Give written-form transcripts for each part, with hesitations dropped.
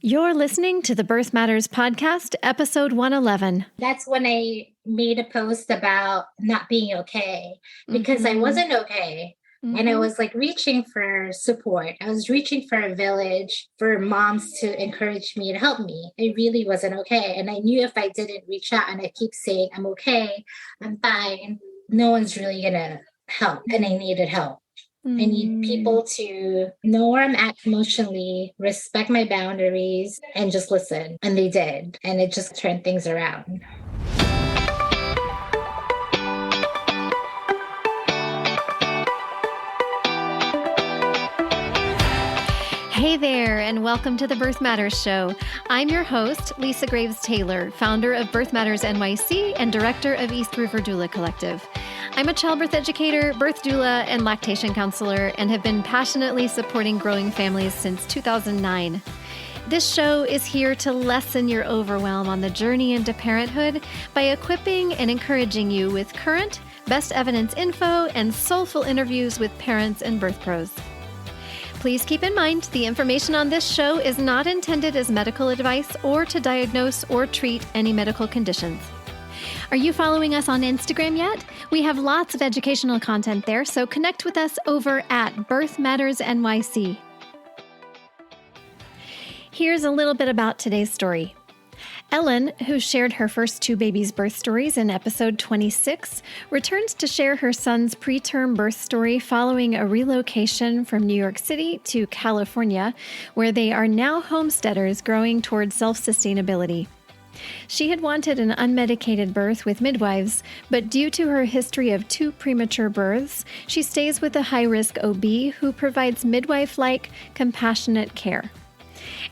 You're listening to the Birth Matters Podcast, episode 111. That's when I made a post about not being okay because I wasn't okay. And I was like reaching for support. I was reaching for a village for moms to encourage me and help me. I really wasn't okay. And I knew if I didn't reach out and I keep saying, I'm okay, I'm fine, no one's really going to help. And I needed help. I need people to know where I'm at emotionally, respect my boundaries, and just listen. And they did. And it just turned things around. Hey there, and welcome to the Birth Matters Show. I'm your host, Lisa Graves Taylor, founder of Birth Matters NYC and director of East River Doula Collective. I'm a childbirth educator, birth doula, and lactation counselor, and have been passionately supporting growing families since 2009. This show is here to lessen your overwhelm on the journey into parenthood by equipping and encouraging you with current, best evidence info and soulful interviews with parents and birth pros. Please keep in mind, the information on this show is not intended as medical advice or to diagnose or treat any medical conditions. Are you following us on Instagram yet? We have lots of educational content there, so connect with us over at Birth Matters NYC. Here's a little bit about today's story. Ellen, who shared her first two babies' birth stories in episode 26, returns to share her son's preterm birth story following a relocation from New York City to California, where they are now homesteaders growing towards self-sustainability. She had wanted an unmedicated birth with midwives, but due to her history of 2 premature births, she stays with a high-risk OB who provides midwife-like, compassionate care.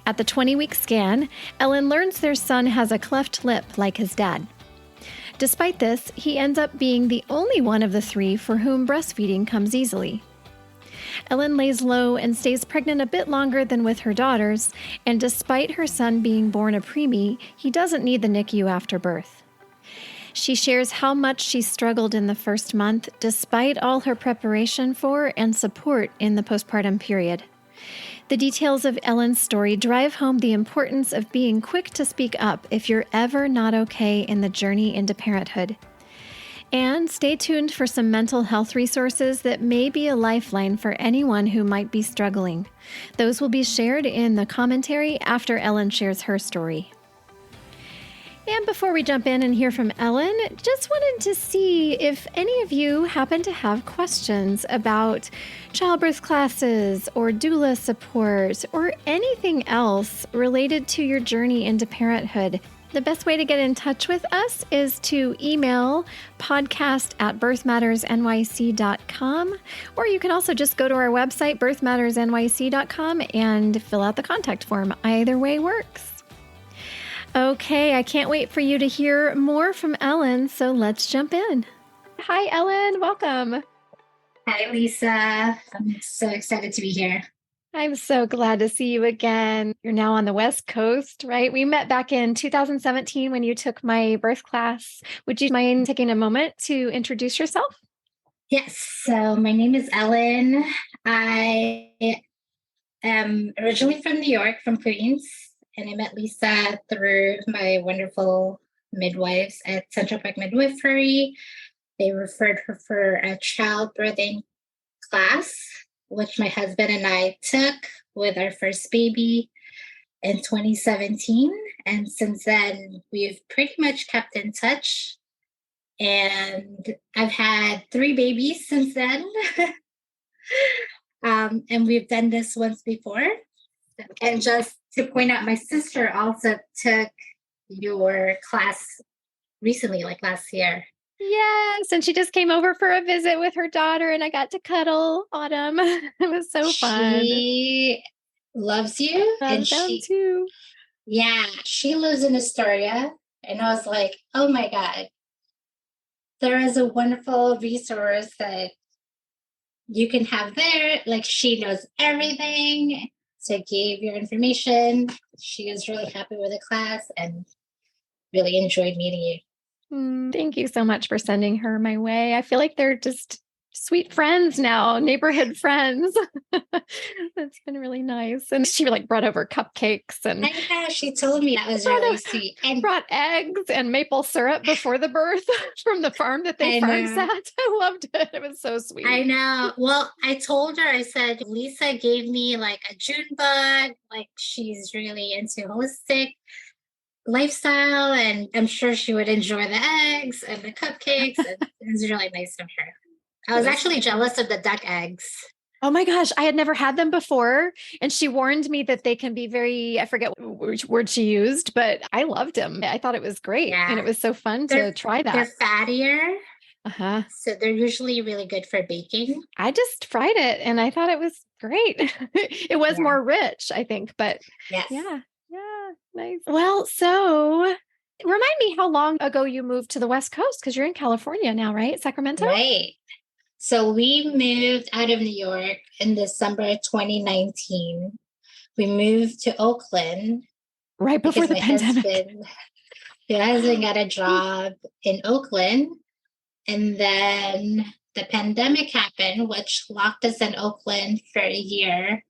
At the 20-week scan, Ellen learns their son has a cleft lip like his dad. Despite this, he ends up being the only one of the 3 for whom breastfeeding comes easily. Ellen lays low and stays pregnant a bit longer than with her daughters, and despite her son being born a preemie, he doesn't need the NICU after birth. She shares how much she struggled in the first month, despite all her preparation for and support in the postpartum period. The details of Ellen's story drive home the importance of being quick to speak up if you're ever not okay in the journey into parenthood. And stay tuned for some mental health resources that may be a lifeline for anyone who might be struggling. Those will be shared in the commentary after Ellen shares her story. And before we jump in and hear from Ellen, just wanted to see if any of you happen to have questions about childbirth classes or doula support or anything else related to your journey into parenthood. The best way to get in touch with us is to email podcast@birthmattersnyc.com, or you can also just go to our website, birthmattersnyc.com, and fill out the contact form. Either way works. Okay, I can't wait for you to hear more from Ellen, so let's jump in. Hi, Ellen. Welcome. Hi, Lisa. I'm so excited to be here. I'm so glad to see you again. You're now on the West Coast, right? We met back in 2017 when you took my birth class. Would you mind taking a moment to introduce yourself? Yes. So my name is Ellen. I am originally from New York, from Queens, and I met Lisa through my wonderful midwives at Central Park Midwifery. They referred her for a childbirthing class, which my husband and I took with our first baby in 2017. And since then, we've pretty much kept in touch. And I've had 3 babies since then. And we've done this once before. And just to point out, my sister also took your class recently, like last year. Yes, and she just came over for a visit with her daughter, and I got to cuddle Autumn. It was so fun. She loves you. And she too. Yeah, she lives in Astoria. And I was like, oh my God, there is a wonderful resource that you can have there. Like, she knows everything. So I gave your information. She was really happy with the class and really enjoyed meeting you. Thank you so much for sending her my way. I feel like they're just sweet friends now, neighborhood friends. That's been really nice. And she like brought over cupcakes and I know, she told me that was really sweet. And brought eggs and maple syrup before the birth from the farm that they I farmed know. at. I loved it. It was so I sweet. know. Well, I told her, I said, Lisa gave me like a June bug. Like she's really into holistic lifestyle. And I'm sure she would enjoy the eggs and the cupcakes. And it was really nice of her. I was actually jealous of the duck eggs. Oh my gosh, I had never had them before. And she warned me that they can be very, I forget which word she used, but I loved them. I thought it was great. And it Yeah. was so fun to try They're that. fattier. Uh-huh. So they're usually really good for baking. I just fried it and I thought it was great. It was Yeah. more rich, I think, but Yes. yeah, nice. Well, so remind me how long ago you moved to the West Coast because you're in California now, right? Sacramento? Right. So we moved out of New York in December 2019. We moved to Oakland Right before because the pandemic. my husband got a job in Oakland. And then the pandemic happened, which locked us in Oakland for a year.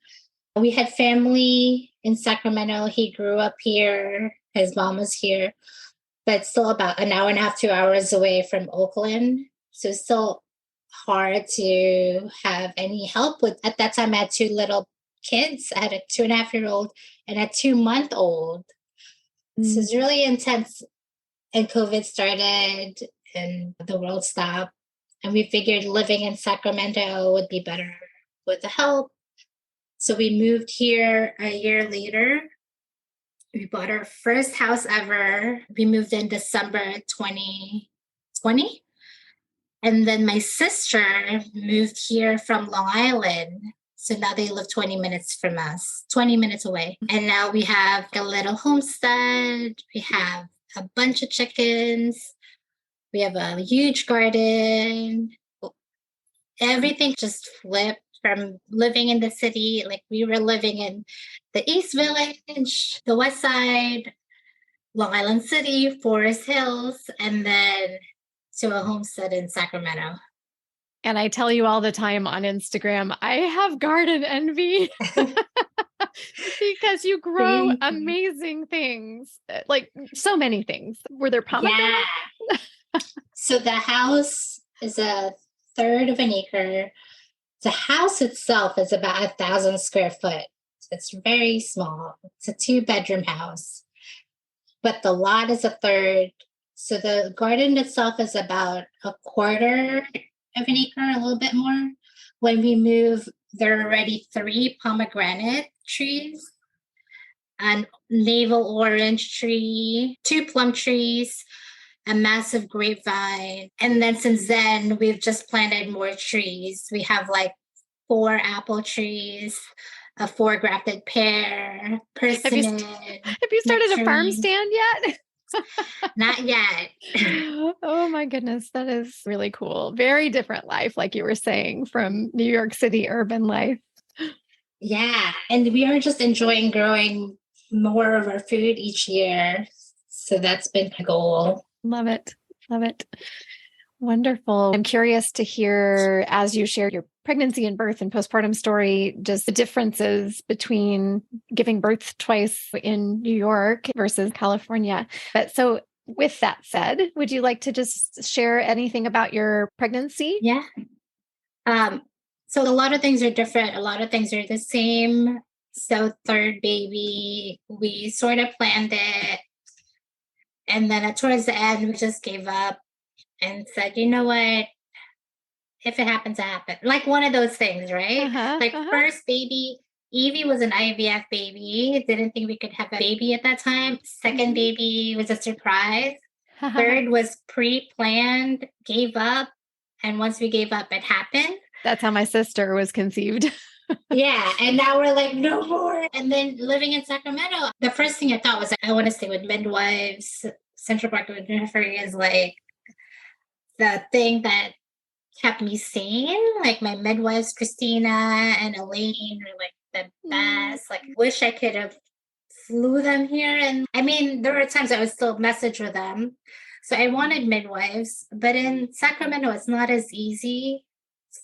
We had family in Sacramento. He grew up here. His mom was here, but still about an hour and a half, 2 hours away from Oakland. So it's still hard to have any help with. At that time, I had two little kids. I had a 2.5-year-old and a 2-month-old. So it's really intense. And COVID started and the world stopped. And we figured living in Sacramento would be better with the help. So we moved here a year later. We bought our first house ever. We moved in December 2020. And then my sister moved here from Long Island. So now they live 20 minutes from us, 20 minutes away. And now we have a little homestead. We have a bunch of chickens. We have a huge garden. Everything just flipped from living in the city. Like we were living in the East Village, the West Side, Long Island City, Forest Hills, and then to a homestead in Sacramento. And I tell you all the time on Instagram, I have garden envy because you grow amazing things, like so many things. Were there pomegranates? Yeah. So the house is a third of an acre. The house itself is about 1,000 square foot. So it's very small. It's a 2-bedroom house, but the lot is a third. So the garden itself is about a quarter of an acre, a little bit more. When we move, there are already 3 pomegranate trees, a navel orange tree, 2 plum trees, a massive grapevine. And then since then, we've just planted more trees. We have like 4 apple trees, a 4 grafted pear, persimmon. Have you started a farm stand yet? Not yet. Oh my goodness, that is really cool. Very different life, like you were saying, from New York City urban life. Yeah. And we are just enjoying growing more of our food each year. So that's been a goal. Love it. Love it. Wonderful. I'm curious to hear, as you shared your pregnancy and birth and postpartum story, just the differences between giving birth twice in New York versus California. But so with that said, would you like to just share anything about your pregnancy? Yeah. So a lot of things are different. A lot of things are the same. So third baby, we sort of planned it. And then towards the end, we just gave up and said, you know what? If it happens, it happens. Like one of those things, right? First baby, Evie was an IVF baby. Didn't think we could have a baby at that time. Second baby was a surprise. Third was pre-planned, gave up. And once we gave up, it happened. That's how my sister was conceived. Yeah. And now we're like, no more. And then living in Sacramento, the first thing I thought was, I want to stay with midwives. Central Park Midwifery is like the thing that kept me sane. Like my midwives, Christina and Elaine, are like the best. Like, wish I could have flew them here. And I mean, there were times I would still message with them. So I wanted midwives, but in Sacramento, it's not as easy.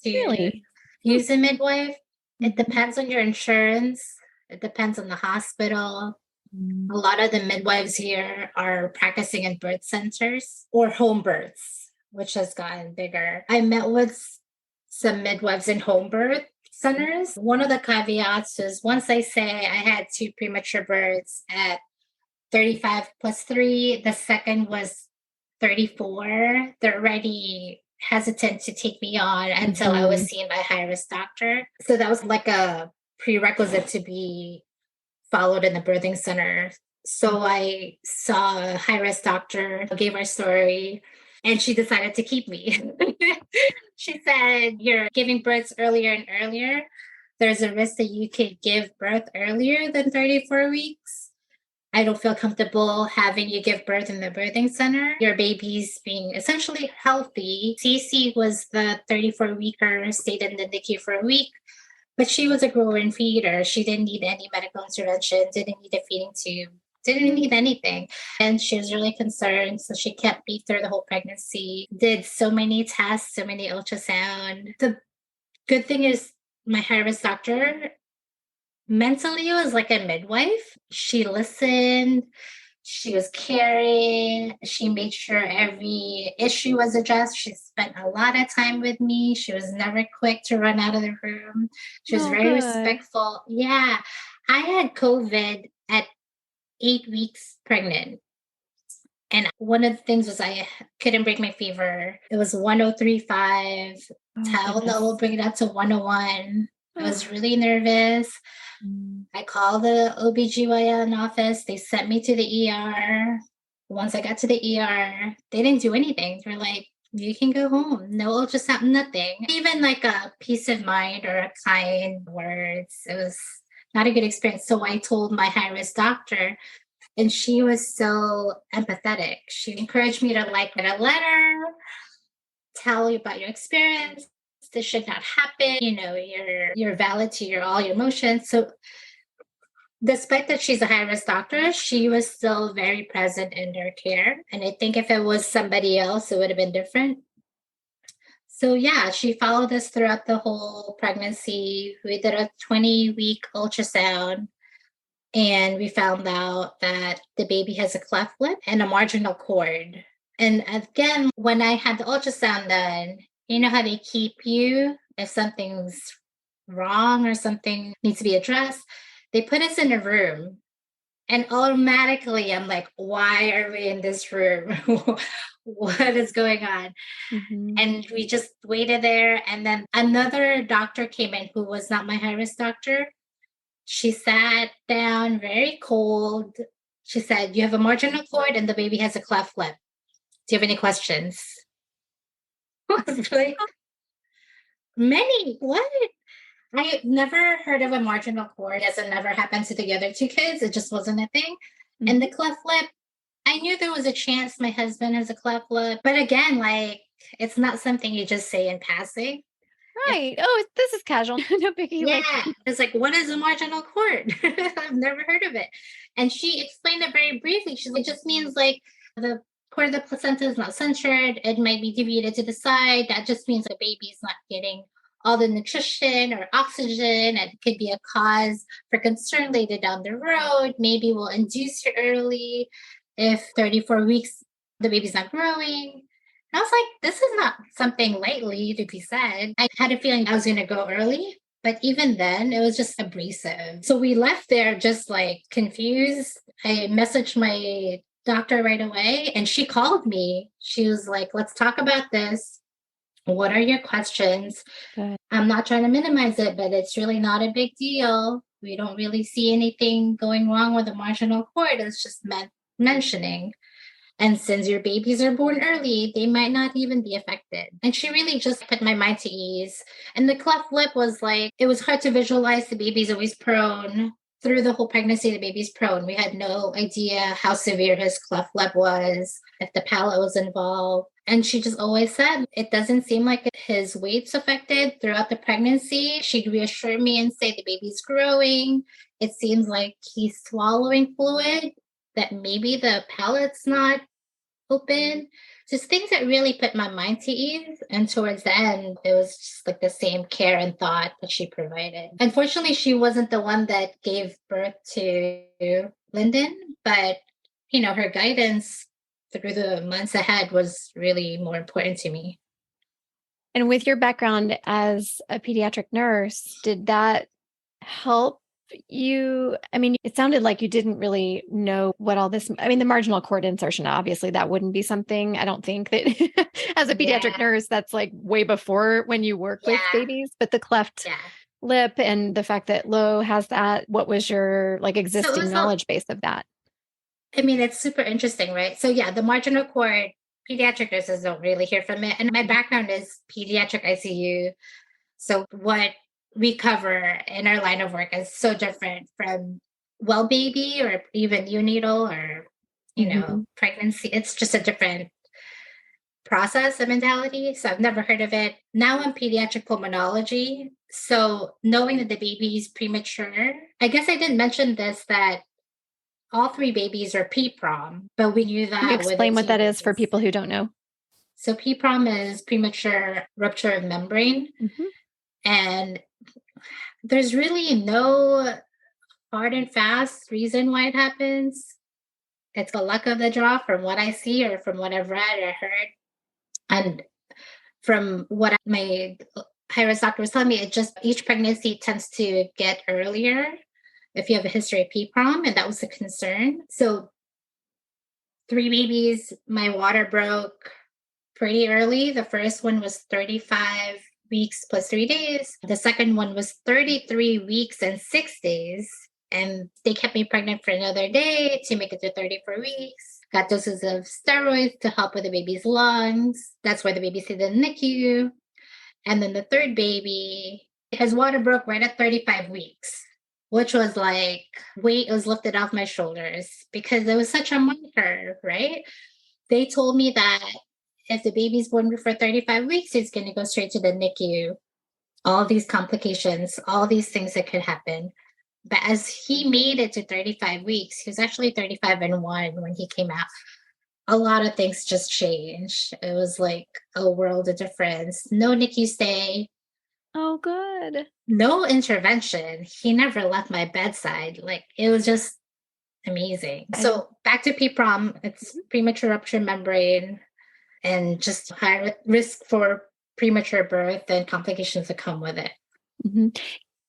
to Really? use a midwife. It Mhm. depends on your insurance. It depends on the hospital. Mm. A lot of the midwives here are practicing in birth centers or home births, which has gotten bigger. I met with some midwives in home birth centers. One of the caveats is once I say I had two premature births at 35 plus 3, the second was 34. They're already hesitant to take me on until I was Mhm. seen by a high risk doctor. So that was like a prerequisite to be followed in the birthing center. So I saw a high risk doctor, gave our story, and she decided to keep me. She said, "You're giving births earlier and earlier. There's a risk that you could give birth earlier than 34 weeks. I don't feel comfortable having you give birth in the birthing center. Your baby's being essentially healthy." Cece was the 34-weeker, stayed in the NICU for a week, but she was a growing feeder. She didn't need any medical intervention, didn't need a feeding tube, didn't need anything. And she was really concerned. So she kept me through the whole pregnancy, did so many tests, so many ultrasound. The good thing is my high risk doctor mentally was like a midwife. She listened, she was caring, she made sure every issue was addressed. She spent a lot of time with me. She was never quick to run out of the room. She was Oh, very good. respectful. Yeah. I had COVID at 8 weeks pregnant. And one of the things was I couldn't break my fever. It was 103.5. Oh, Tylenol will goodness. bring it up to 101. I was Oh. really nervous. Mm. I called the OBGYN office. They sent me to the ER. Once I got to the ER, they didn't do anything. They were like, "You can go home. No ultrasound, nothing." Even like a peace of mind or a kind words. It was not a good experience. So I told my high risk doctor, and she was so empathetic. She encouraged me to like write a letter, tell you about your experience. This should not happen. You're valid to your all your emotions. So despite that she's a high risk doctor, she was still very present in her care. And I think if it was somebody else, it would have been different. So yeah, she followed us throughout the whole pregnancy. We did a 20-week ultrasound, and we found out that the baby has a cleft lip and a marginal cord. And again, when I had the ultrasound done, you know how they keep you if something's wrong or something needs to be addressed? They put us in a room, and automatically I'm like, why are we in this room? What is going on? Mhm. And we just waited there. And then another doctor came in who was not my high risk doctor. She sat down very cold. She said, "You have a marginal cord and the baby has a cleft lip. Do you have any questions?" I was like, "Many? What?" I never heard of a marginal cord, as it never happened to the other two kids. It just wasn't a thing. And Mhm. the cleft lip, I knew there was a chance my husband has a cleft lip. But again, like, it's not something you just say in passing. If Right. Oh, this is casual. No biggie, like Yeah, it's like, what is a marginal cord? I've never heard of it. And she explained it very briefly. She's like, it just means like the cord of the placenta is not centered. It might be deviated to the side. That just means the baby is not getting all the nutrition or oxygen. And it could be a cause for concern later down the road. Maybe we'll induce you early if 34 weeks the baby's not growing. I was like, this is not something lightly to be said. I had a feeling I was going to go early, but even then, it was just abrasive. So we left there just like confused. I messaged my doctor right away, and she called me. She was like, "Let's talk about this. What are your questions?" good. I'm not trying to minimize it, but it's really not a big deal. We don't really see anything going wrong with the marginal cord. It's just mentioning. And since your babies are born early, they might not even be affected. And she really just put my mind to ease. And the cleft lip was like, it was hard to visualize. The baby's always prone. Through the whole pregnancy, the baby's prone. We had no idea how severe his cleft lip was, if the palate was involved. And she just always said, it doesn't seem like his weight's affected throughout the pregnancy. She'd reassure me and say the baby's growing. It seems like he's swallowing fluid, that maybe the palate's not open. Just things that really put my mind to ease. And towards the end, it was just like the same care and thought that she provided. Unfortunately, she wasn't the one that gave birth to Lyndon, but her guidance through the months ahead was really more important to me. And with your background as a pediatric nurse, did that help you? I mean, it sounded like you didn't really know what all this, I mean, the marginal cord insertion, obviously that wouldn't be something, I don't think that as a pediatric Yeah, nurse, that's like way before when you work with yeah, babies, but the cleft yeah. lip and the fact that Lo has that, what was your like So it existing was knowledge base of that? I mean, it's super interesting, right? So yeah, the marginal cord, pediatric nurses don't really hear from it. And my background is pediatric ICU. So what we cover in our line of work is so different from well baby or even neonatal or, Hmm. pregnancy. It's just a different process and mentality. So I've never heard of it. Now I'm pediatric pulmonology. So knowing that the baby is premature, I guess I didn't mention this that all three babies are PPROM, but we knew Can you that with the explain what two that is for babies. people who don't know? So PPROM is premature rupture of membrane. Hmm. And there's really no hard and fast reason why it happens. It's the luck of the draw from what I see or from what I've read or heard. And from what my high risk doctor was telling me, it just each pregnancy tends to get earlier if you have a history of PPROM, and that was a concern. So three babies, my water broke pretty early. The first one was 35 weeks plus 3 days. The second one was 33 weeks and 6 days. And they kept me pregnant for another day to make it to 34 weeks. Got doses of steroids to help with the baby's lungs. That's why the baby stayed in the NICU. And then the third baby, his water broke right at 35 weeks, which was like weight was lifted off my shoulders because it was such a marker, right? They told me that if the baby's born before 35 weeks, it's going to go straight to the NICU. All these complications, all these things that could happen. But as he made it to 35 weeks, he was actually 35 and 1 when he came out. A lot of things just changed. It was like a world of difference. No NICU stay, Oh, good. no intervention. He never left my bedside. Like it was just amazing. And So back to PPROM, it's premature rupture membrane and just high risk for premature birth and complications that come with it. mhm.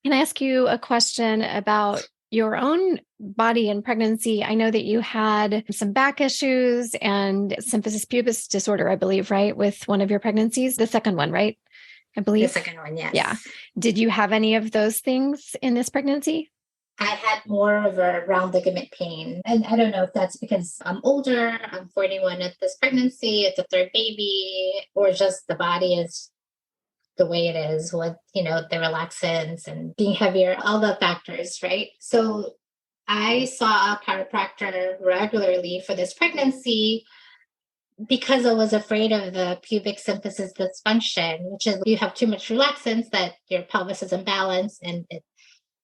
Can I ask you a question about your own body and pregnancy? I know that you had some back issues and symphysis pubis disorder, I believe, right? With one of your pregnancies, the second one, right? I The believe. second one, yes. Yeah. Did you have any of those things in this pregnancy? I had more of a round ligament pain. And I don't know if that's because I'm older, I'm 41 at this pregnancy, it's a third baby, or just the body is the way it is with, the relaxants and being heavier, all the factors, right? So I saw a chiropractor regularly for this pregnancy because I was afraid of the pubic symphysis dysfunction, which is you have too much relaxants that your pelvis is imbalanced. And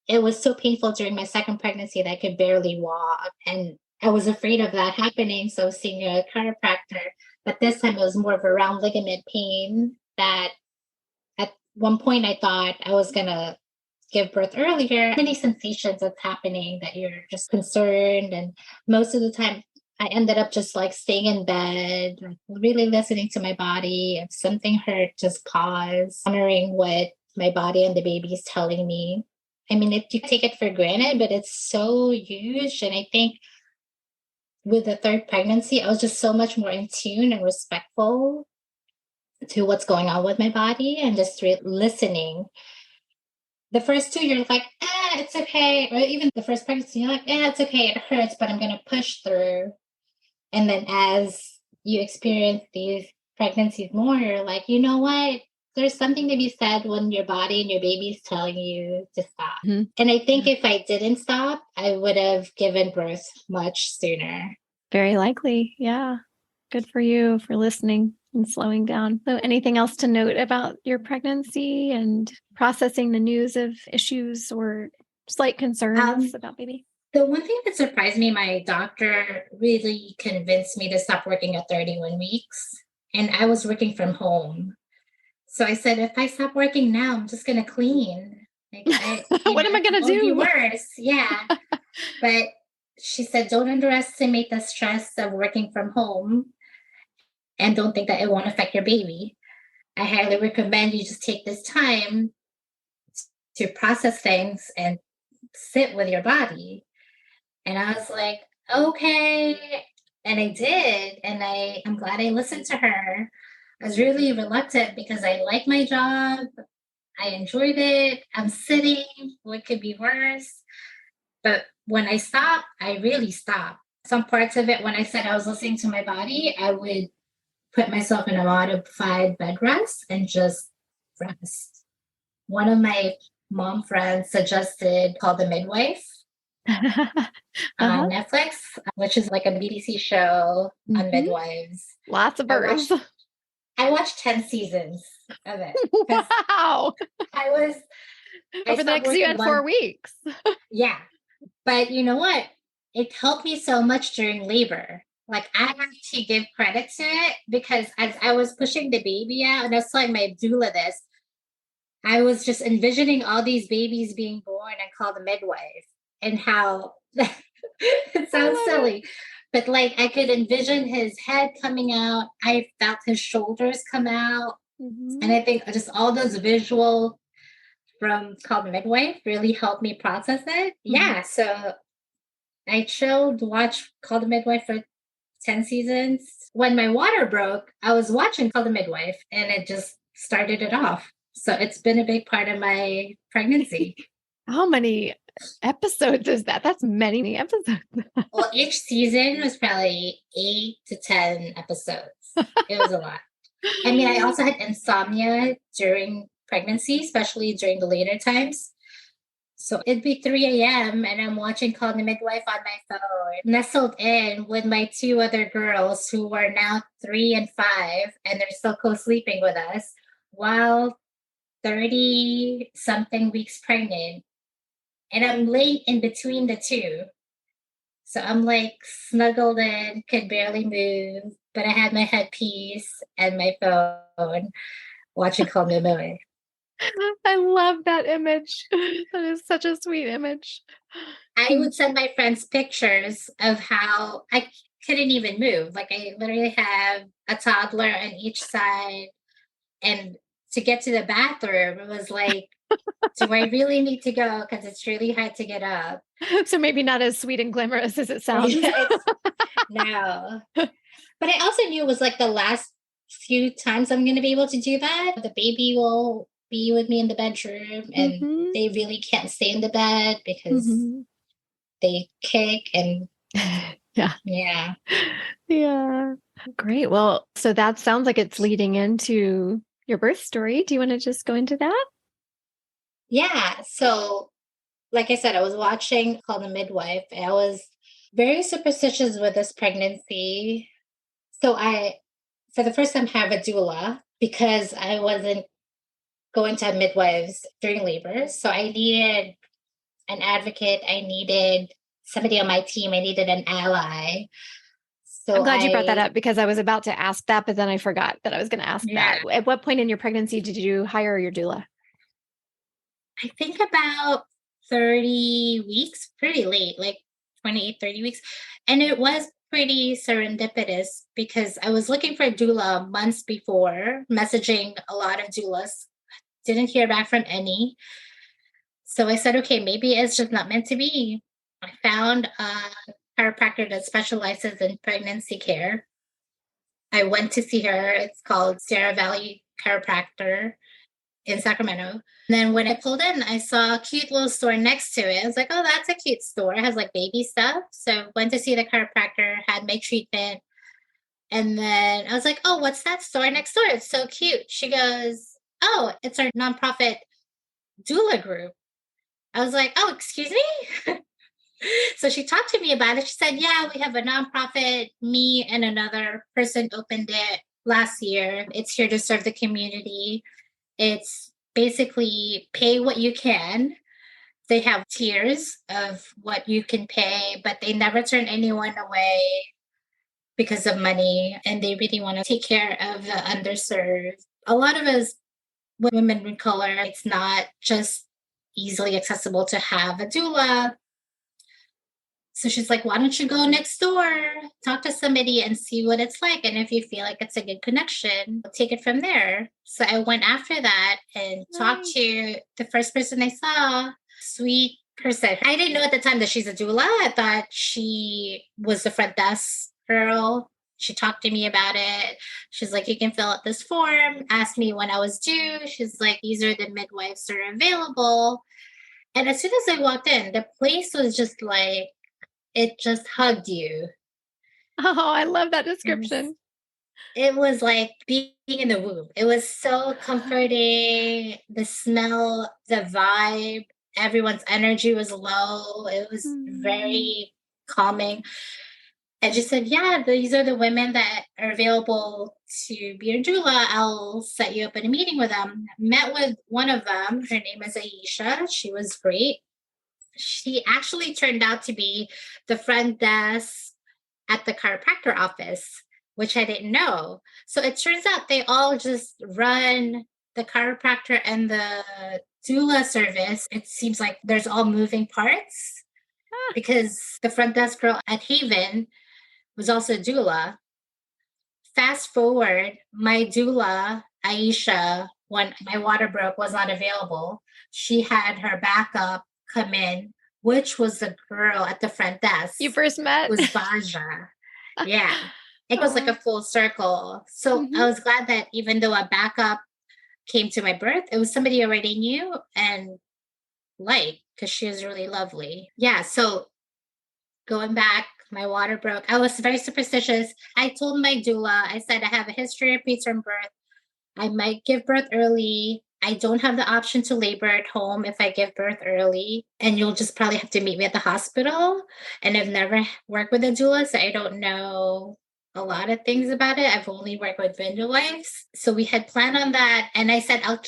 it was so painful during my second pregnancy that I could barely walk. And I was afraid of that happening. So seeing a chiropractor, but this time it was more of a round ligament pain that at one point I thought I was going to give birth earlier. Many sensations that's happening that you're just concerned. And most of the time, I ended up just like staying in bed, like really listening to my body. If something hurt, just pause, honoring what my body and the baby is telling me. I mean, you take it for granted, but it's so huge. And I think with the third pregnancy, I was just so much more in tune and respectful to what's going on with my body and just listening. The first two, you're like, it's okay. Or even the first pregnancy, you're like, it's okay. It hurts, but I'm going to push through. And then as you experience these pregnancies more, you're like, you know what? There's something to be said when your body and your baby's telling you to stop. Mhm. And I think if I didn't stop, I would have given birth much sooner. Very likely. Yeah. Good for you for listening and slowing down. So, anything else to note about your pregnancy and processing the news of issues or slight concerns Um, about baby? The one thing that surprised me, my doctor really convinced me to stop working at 31 weeks. And I was working from home. So I said, if I stop working now, I'm just going to clean. What am I going to It would be do? worse. Yeah. But she said, don't underestimate the stress of working from home and don't think that it won't affect your baby. I highly recommend you just take this time to process things and sit with your body. And I was like, okay. And I did. And I'm glad I listened to her. I was really reluctant because I like my job. I enjoyed it. I'm sitting. What could be worse? But when I stopped, I really stopped. Some parts of it, when I said I was listening to my body, I would put myself in a modified bed rest and just rest. One of my mom friends suggested called The Midwife Uh-huh. on Netflix, which is like a BBC show on Mhm. midwives. Lots of I births. watched I watched 10 seasons of it because Wow. I was I Over the stopped next, you working had 4 one. weeks. Yeah. But you know what? It helped me so much during labor. Like I have to give credit to it because as I was pushing the baby out, and I was telling my doula this, I was just envisioning all these babies being born and called a midwife and how it I sounds love it. silly, but like I could envision his head coming out. I felt his shoulders come out. And Mhm. I think just all those visual from called midwife really helped me process it. Mhm. Yeah. So I chilled, watched Called the Midwife for 10 seasons. When my water broke, I was watching Called the Midwife and it just started it off. So it's been a big part of my pregnancy. How many episodes is that? That's many episodes. Well, each season was probably 8 to 10 episodes. It was a lot. I mean, I also had insomnia during pregnancy, especially during the later times. So it'd be 3 a.m. and I'm watching Call the Midwife on my phone, nestled in with my two other girls who are now 3 and 5, and they're still co-sleeping with us while 30 something weeks pregnant. And I'm late in between the two. So I'm like snuggled in, could barely move, but I had my headpiece and my phone watching Call Me Midwife. I love that image. That is such a sweet image. I would send my friends pictures of how I couldn't even move. Like I literally have a toddler on each side. And to get to the bathroom, it was like, do I really need to go? Because it's really hard to get up. So maybe not as sweet and glamorous as it sounds. It's no. But I also knew it was like the last few times I'm going to be able to do that. The baby will be with me in the bedroom, and Mhm. they really can't stay in the bed because Mhm. they kick and Yeah. yeah. Yeah. Great. Well, so that sounds like it's leading into your birth story. Do you want to just go into that? Yeah. So, like I said, I was watching called The Midwife. And I was very superstitious with this pregnancy. So, for the first time, have a doula because I wasn't going to have midwives during labor. So, I needed an advocate. I needed somebody on my team. I needed an ally. I'm So, glad you brought that up because I was about to ask that, but then I forgot that I was going to ask yeah, that. At what point in your pregnancy did you hire your doula? I think about 30 weeks, pretty late, like 28, 30 weeks. And it was pretty serendipitous because I was looking for a doula months before, messaging a lot of doulas, didn't hear back from any. So I said, okay, maybe it's just not meant to be. I found a chiropractor that specializes in pregnancy care. I went to see her. It's called Sierra Valley Chiropractor in Sacramento. And then when I pulled in, I saw a cute little store next to it. I was like, oh, that's a cute store. It has like baby stuff. So went to see the chiropractor, had my treatment. And then I was like, oh, what's that store next door? It's so cute. She goes, oh, it's our nonprofit doula group. I was like, oh, excuse me? So she talked to me about it. She said, yeah, we have a nonprofit. Me and another person opened it last year. It's here to serve the community. It's basically pay what you can. They have tiers of what you can pay, but they never turn anyone away because of money. And they really want to take care of the underserved. A lot of us women of color, it's not just easily accessible to have a doula. So she's like, why don't you go next door, talk to somebody and see what it's like? And if you feel like it's a good connection, take it from there. So I went after that and talked to the first person I saw, sweet person. I didn't know at the time that she's a doula. I thought she was the front desk girl. She talked to me about it. She's like, you can fill out this form, asked me when I was due. She's like, these are the midwives that are available. And as soon as I walked in, the place was just like, it just hugged you. Oh, I love that description. It was like being in the womb. It was so comforting. The smell, the vibe, everyone's energy was low. It was very calming. And she said, yeah, these are the women that are available to be a doula. I'll set you up in a meeting with them. Met with one of them. Her name is Aisha. She was great. She actually turned out to be the front desk at the chiropractor office, which I didn't know. So it turns out they all just run the chiropractor and the doula service. It seems like there's all moving parts because the front desk girl at Haven was also a doula. Fast forward, my doula, Aisha, when my water broke, was not available. She had her backup come in, which was the girl at the front desk. You first met? Was Baja. Yeah. It was like a full circle. So I was glad that even though a backup came to my birth, it was somebody I already knew and liked because she was really lovely. Yeah. So going back, my water broke. I was very superstitious. I told my doula, I said, I have a history of preterm birth. I might give birth early. I don't have the option to labor at home if I give birth early. And you'll just probably have to meet me at the hospital. And I've never worked with a doula, so I don't know a lot of things about it. I've only worked with midwives. So we had planned on that. And I said, I'll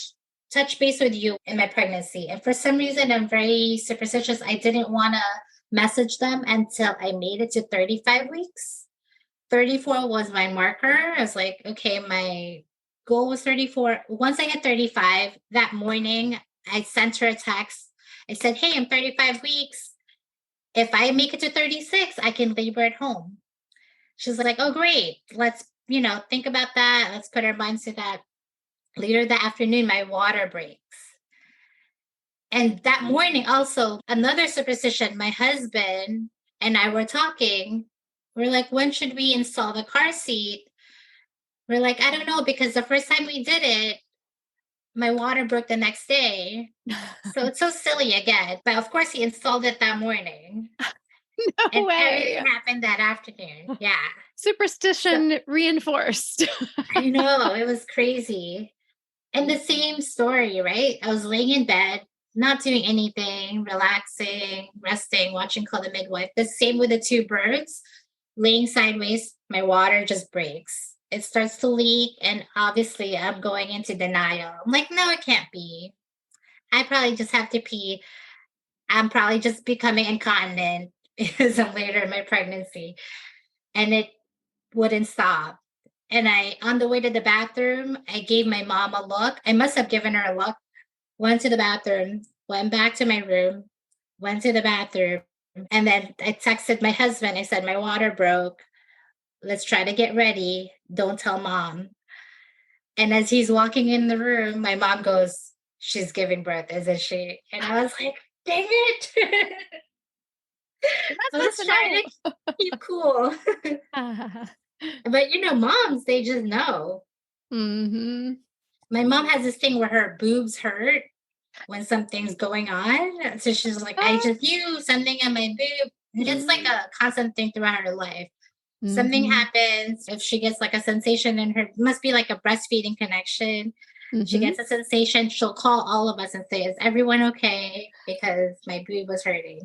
touch base with you in my pregnancy. And for some reason, I'm very superstitious. I didn't want to message them until I made it to 35 weeks. 34 was my marker. I was like, okay, my goal was 34. Once I hit 35, that morning, I sent her a text. I said, hey, I'm 35 weeks. If I make it to 36, I can labor at home. She's like, oh, great. Let's, think about that. Let's put our minds to that. Later that afternoon, my water breaks. And that morning, also, another superstition, my husband and I were talking. We're like, when should we install the car seat? We're like, I don't know, because the first time we did it, my water broke the next day. So it's so silly again. But of course, he installed it that morning. No way. Everything happened that afternoon. Yeah. Superstition reinforced. I know. It was crazy. And the same story, right? I was laying in bed, not doing anything, relaxing, resting, watching Call the Midwife. The same with the two birds, laying sideways, my water just breaks. It starts to leak, and obviously I'm going into denial. I'm like, no, it can't be. I probably just have to pee. I'm probably just becoming incontinent because I'm later in my pregnancy. And it wouldn't stop. And on the way to the bathroom, I gave my mom a look. I must have given her a look. Went to the bathroom, went back to my room, went to the bathroom. And then I texted my husband. I said, my water broke. Let's try to get ready. Don't tell mom. And as he's walking in the room, my mom goes, she's giving birth, isn't she? And I was like, dang it. I was trying to keep cool. But moms, they just know. My mom has this thing where her boobs hurt when something's going on. So she's like, I just knew something on my boob. It's like a constant thing throughout her life. Something happens, if she gets like a sensation in her, must be like a breastfeeding connection. She gets a sensation, she'll call all of us and say, is everyone okay? Because my boob was hurting.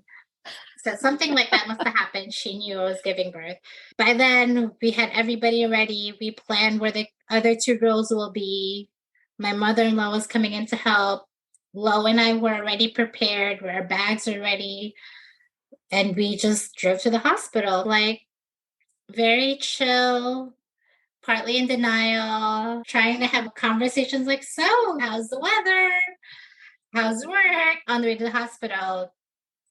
So something like that must have happened. She knew I was giving birth. By then, we had everybody ready. We planned where the other two girls will be. My mother-in-law was coming in to help. Lo and I were already prepared, our bags are ready, and we just drove to the hospital, like very chill, partly in denial, trying to have conversations like, so, how's the weather? How's work? On the way to the hospital.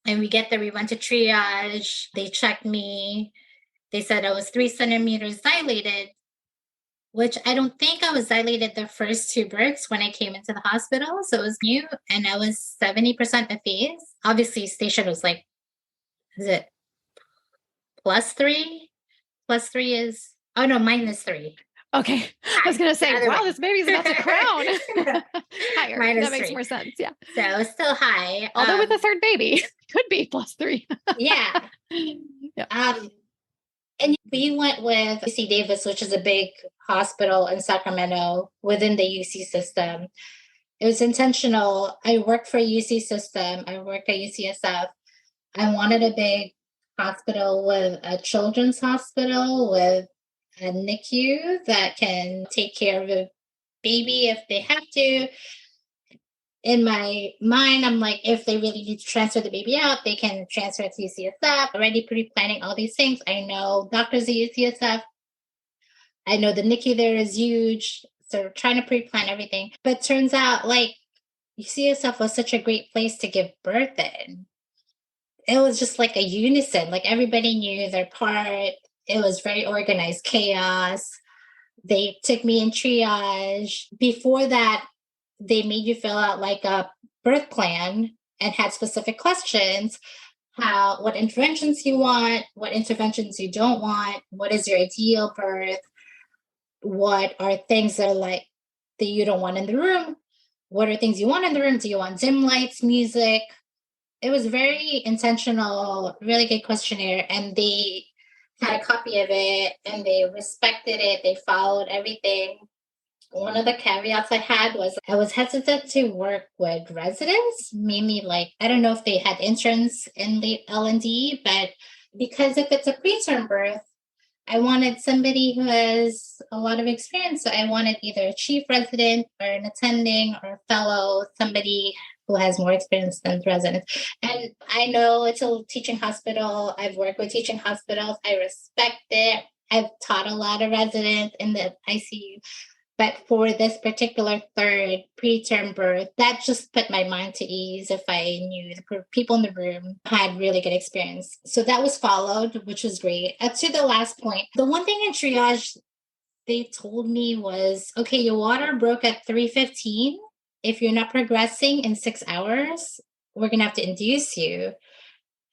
And we get there, we went to triage. They checked me. They said I was 3 centimeters dilated, which I don't think I was dilated the first two births when I came into the hospital. So it was new. And I was 70% effaced. Obviously, station was like, is it +3? +3 is, oh no, -3. Okay. I was going to say, wow, this baby's about to crown. Higher. That makes -3. more sense. Yeah. So it's still high. Although with a third baby, could be +3. Yeah. Yeah. And we went with UC Davis, which is a big hospital in Sacramento within the UC system. It was intentional. I worked for a UC system. I worked at UCSF. I wanted a big hospital with a children's hospital with a NICU that can take care of a baby if they have to. In my mind, I'm like, if they really need to transfer the baby out, they can transfer it to UCSF. Already pre-planning all these things. I know doctors at UCSF. I know the NICU there is huge. So trying to pre-plan everything. But turns out like UCSF was such a great place to give birth in. It was just like a unison. Like everybody knew their part. It was very organized chaos. They took me in triage. Before that, they made you fill out like a birth plan and had specific questions. What interventions you want, what interventions you don't want, what is your ideal birth, what are things that are like that you don't want in the room, what are things you want in the room, do you want dim lights, music. It was very intentional, really good questionnaire, and they had a copy of it and they respected it, they followed everything. One of the caveats I had was I was hesitant to work with residents, mainly like, I don't know if they had interns in the L&D, but because if it's a preterm birth, I wanted somebody who has a lot of experience. So I wanted either a chief resident or an attending or a fellow, somebody who has more experience than the residents. And I know it's a teaching hospital. I've worked with teaching hospitals. I respect it. I've taught a lot of residents in the ICU. But for this particular third preterm birth, that just put my mind to ease if I knew the people in the room had really good experience. So that was followed, which was great. To the last point, the one thing in triage they told me was, okay, your water broke at 3:15. If you're not progressing in 6 hours, we're going to have to induce you.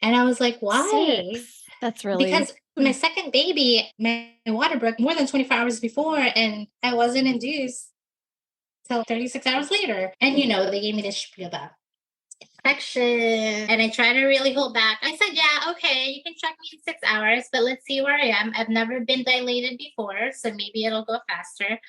And I was like, why? 6. That's really Because my second baby, my water broke more than 24 hours before, and I wasn't induced till 36 hours later. And, they gave me this spiel about infection, and I tried to really hold back. I said, yeah, okay, you can check me in 6 hours, but let's see where I am. I've never been dilated before, so maybe it'll go faster.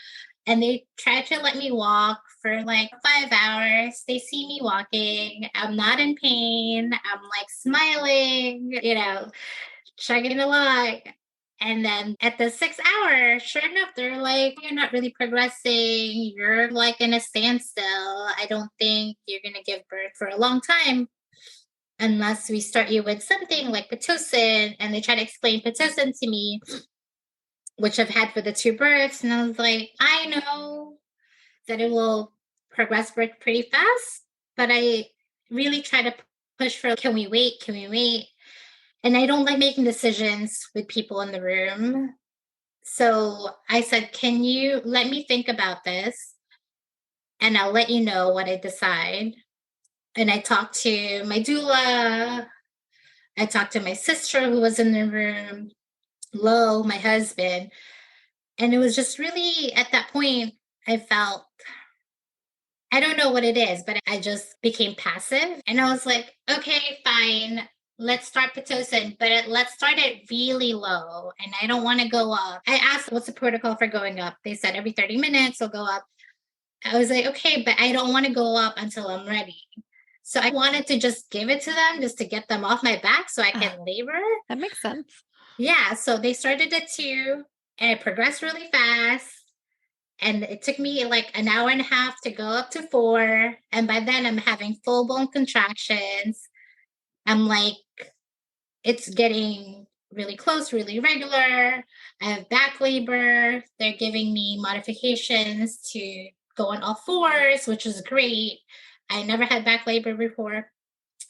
And they tried to let me walk for like 5 hours. They see me walking. I'm not in pain. I'm like smiling, chugging along. And then at the 6 hour, sure enough, they're like, you're not really progressing. You're like in a standstill. I don't think you're going to give birth for a long time unless we start you with something like Pitocin. And they try to explain Pitocin to me, which I've had for the two births. And I was like, I know that it will progress birth pretty fast, but I really try to push for, can we wait? Can we wait? And I don't like making decisions with people in the room. So I said, can you let me think about this? And I'll let you know what I decide. And I talked to my doula. I talked to my sister who was in the room, Lo, my husband. And it was just really at that point, I felt, I don't know what it is, but I just became passive. And I was like, okay, fine. Let's start Pitocin, but let's start it really low. And I don't want to go up. I asked, what's the protocol for going up? They said every 30 minutes I'll go up. I was like, okay, but I don't want to go up until I'm ready. So I wanted to just give it to them just to get them off my back so I can labor. That makes sense. Yeah. So they started at 2 and it progressed really fast. And it took me like an hour and a half to go up to 4. And by then I'm having full blown contractions. I'm like, it's getting really close, really regular. I have back labor. They're giving me modifications to go on all fours, which is great. I never had back labor before.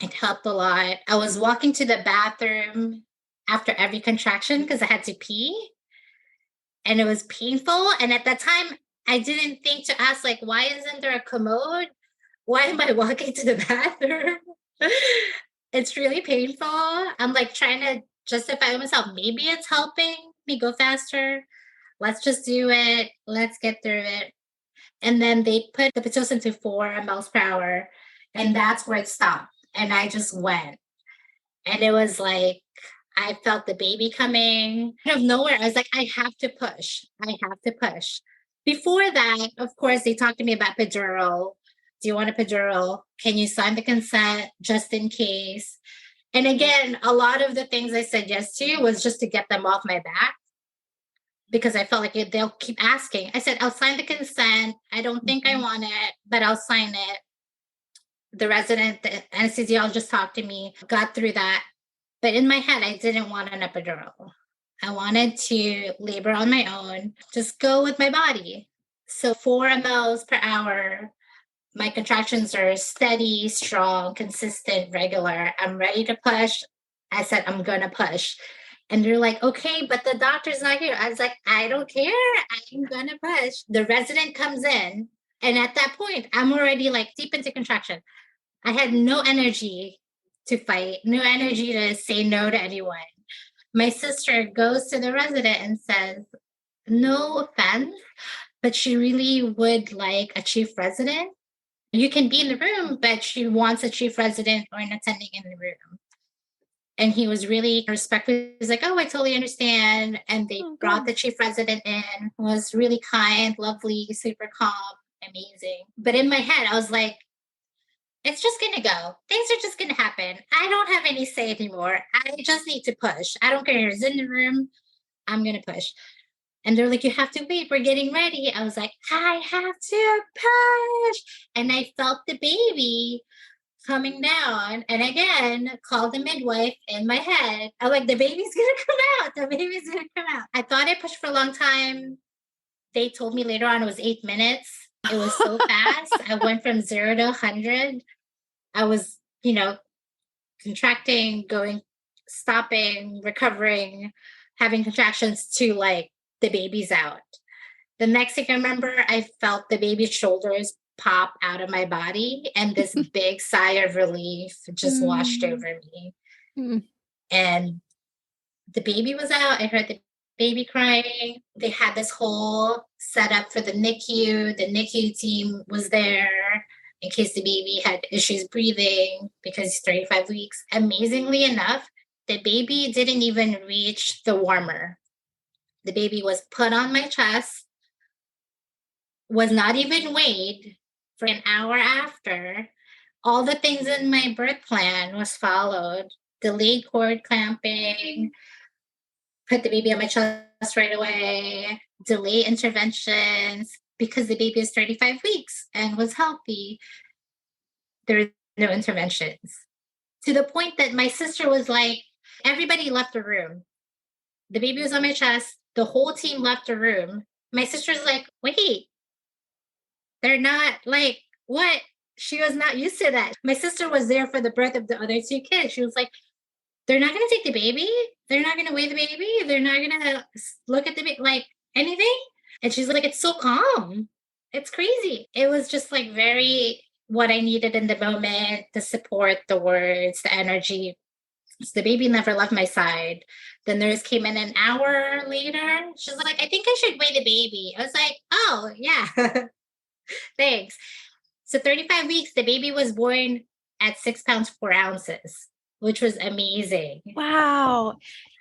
It helped a lot. I was walking to the bathroom after every contraction because I had to pee, and it was painful. And at that time, I didn't think to ask, like, why isn't there a commode? Why am I walking to the bathroom? It's really painful. I'm like trying to justify myself. Maybe it's helping me go faster. Let's just do it. Let's get through it. And then they put the Pitocin to 4 miles per hour. And that's where it stopped. And I just went. And it was like, I felt the baby coming out of nowhere. I was like, I have to push. I have to push. Before that, of course, they talked to me about epidural. Do you want a epidural? Can you sign the consent just in case? And again, a lot of the things I said yes to was just to get them off my back because I felt like they'll keep asking. I said, I'll sign the consent. I don't think I want it, but I'll sign it. The resident, the anesthesiologist talked to me, got through that. But in my head, I didn't want an epidural. I wanted to labor on my own, just go with my body. So 4 mLs per hour, my contractions are steady, strong, consistent, regular. I'm ready to push. I said, I'm going to push. And they're like, okay, but the doctor's not here. I was like, I don't care. I'm going to push. The resident comes in. And at that point, I'm already like deep into contraction. I had no energy to fight, no energy to say no to anyone. My sister goes to the resident and says, no offense, but she really would like a chief resident. You can be in the room, but she wants a chief resident or an attending in the room. And he was really respectful. He's like, oh, I totally understand. And they brought the chief resident in, who was really kind, lovely, super calm, amazing. But in my head, I was like, it's just going to go. Things are just going to happen. I don't have any say anymore. I just need to push. I don't care who's in the room. I'm going to push. And they're like, you have to wait. We're getting ready. I was like, I have to push. And I felt the baby coming down. And again, called the midwife in my head. I'm like, the baby's going to come out. The baby's going to come out. I thought I pushed for a long time. They told me later on it was 8 minutes. It was so fast. I went from 0 to 100. I was, contracting, going, stopping, recovering, having contractions to like the baby's out. The next thing I remember, I felt the baby's shoulders pop out of my body and this big sigh of relief just washed over me. And the baby was out. I heard the baby crying. They had this whole setup for the NICU. The NICU team was there in case the baby had issues breathing because he's 35 weeks. Amazingly enough, the baby didn't even reach the warmer. The baby was put on my chest, was not even weighed for an hour after. All the things in my birth plan was followed. Delayed cord clamping, put the baby on my chest right away, delay interventions because the baby is 35 weeks and was healthy. There were no interventions. To the point that my sister was like, everybody left the room. The baby was on my chest. The whole team left the room. My sister's like, wait, they're not like, what? She was not used to that. My sister was there for the birth of the other 2 kids. She was like, they're not going to take the baby. They're not going to weigh the baby. They're not going to look at the baby, like anything. And she's like, it's so calm. It's crazy. It was just like very what I needed in the moment, the support, the words, the energy. So the baby never left my side. The nurse came in an hour later. She's like, I think I should weigh the baby. I was like, oh, yeah. Thanks. So 35 weeks, the baby was born at 6 pounds, 4 ounces, which was amazing. Wow.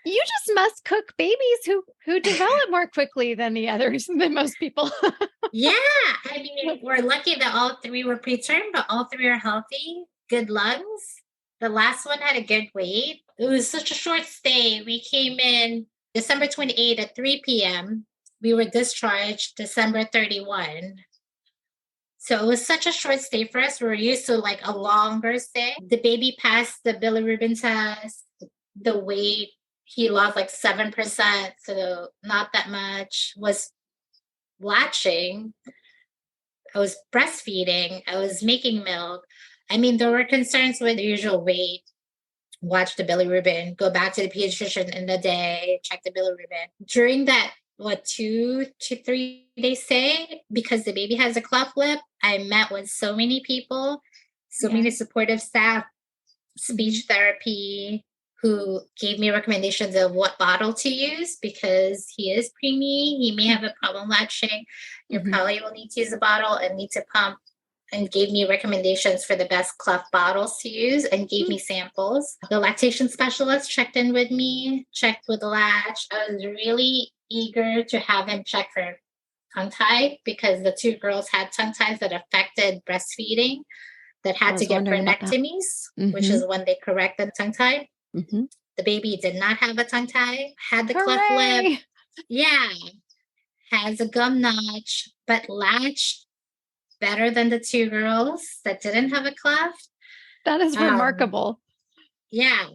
You just must cook babies who develop more quickly than the others, than most people. Yeah. I mean, we're lucky that all 3 were preterm, but all 3 are healthy, good lungs. The last one had a good weight. It was such a short stay. We came in December 28th at 3 p.m. we were discharged December 31. So it was such a short stay for us. We were used to like a longer stay. The baby passed the bilirubin test. The weight, he lost like 7%, so not that much. Was latching. I was breastfeeding. I was making milk. I mean, there were concerns with the usual weight. Watch the bilirubin, go back to the pediatrician in the day, check the bilirubin. During that, 2 to 3 day stay, because the baby has a cleft lip, I met with so many people, so many supportive staff, speech therapy, who gave me recommendations of what bottle to use because he is preemie. He may have a problem latching. You probably will need to use a bottle and need to pump, and gave me recommendations for the best cleft bottles to use and gave me samples. The lactation specialist checked in with me, checked with the latch. I was really eager to have him check for tongue tie because the 2 girls had tongue ties that affected breastfeeding, that had to get frenectomies, which is when they correct the tongue tie. The baby did not have a tongue tie, had the cleft lip. Yeah. Has a gum notch, but latched better than the 2 girls that didn't have a cleft. That is remarkable. Yeah.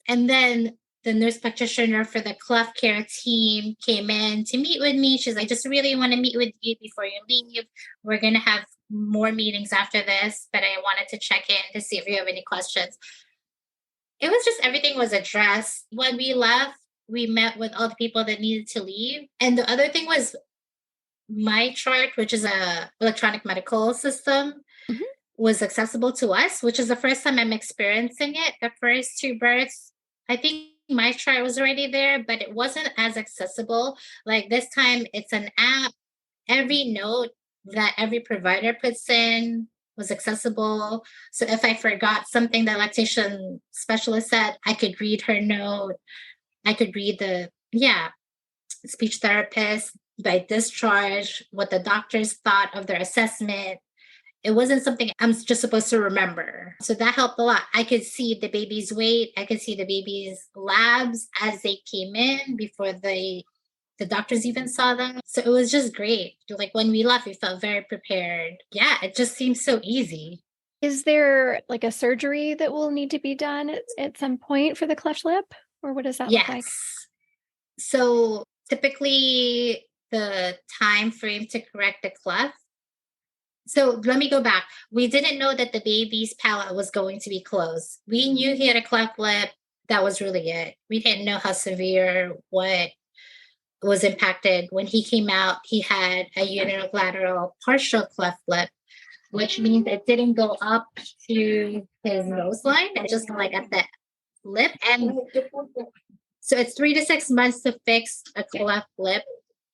And then the nurse practitioner for the cleft care team came in to meet with me. She's like, just really want to meet with you before you leave. We're going to have more meetings after this, but I wanted to check in to see if you have any questions. It was just everything was addressed. When we left, we met with all the people that needed to leave. And the other thing was my chart, which is a electronic medical system, was accessible to us, which is the first time I'm experiencing it. The first 2 births, I think my chart was already there, but it wasn't as accessible. Like this time, it's an app. Every note that every provider puts in was accessible. So if I forgot something the lactation specialist said, I could read her note. I could read the, speech therapist by discharge, what the doctors thought of their assessment. It wasn't something I'm just supposed to remember. So that helped a lot. I could see the baby's weight. I could see the baby's labs as they came in before the doctors even saw them. So it was just great. Like when we left, we felt very prepared. Yeah, it just seems so easy. Is there like a surgery that will need to be done at some point for the cleft lip? Or what does that look like? So typically the time frame to correct the cleft. So let me go back. We didn't know that the baby's palate was going to be closed. We knew he had a cleft lip. That was really it. We didn't know how severe, what was impacted. When he came out, he had a unilateral partial cleft lip, which means it didn't go up to his nose line. It just like at the lip. And so it's 3 to 6 months to fix a cleft lip.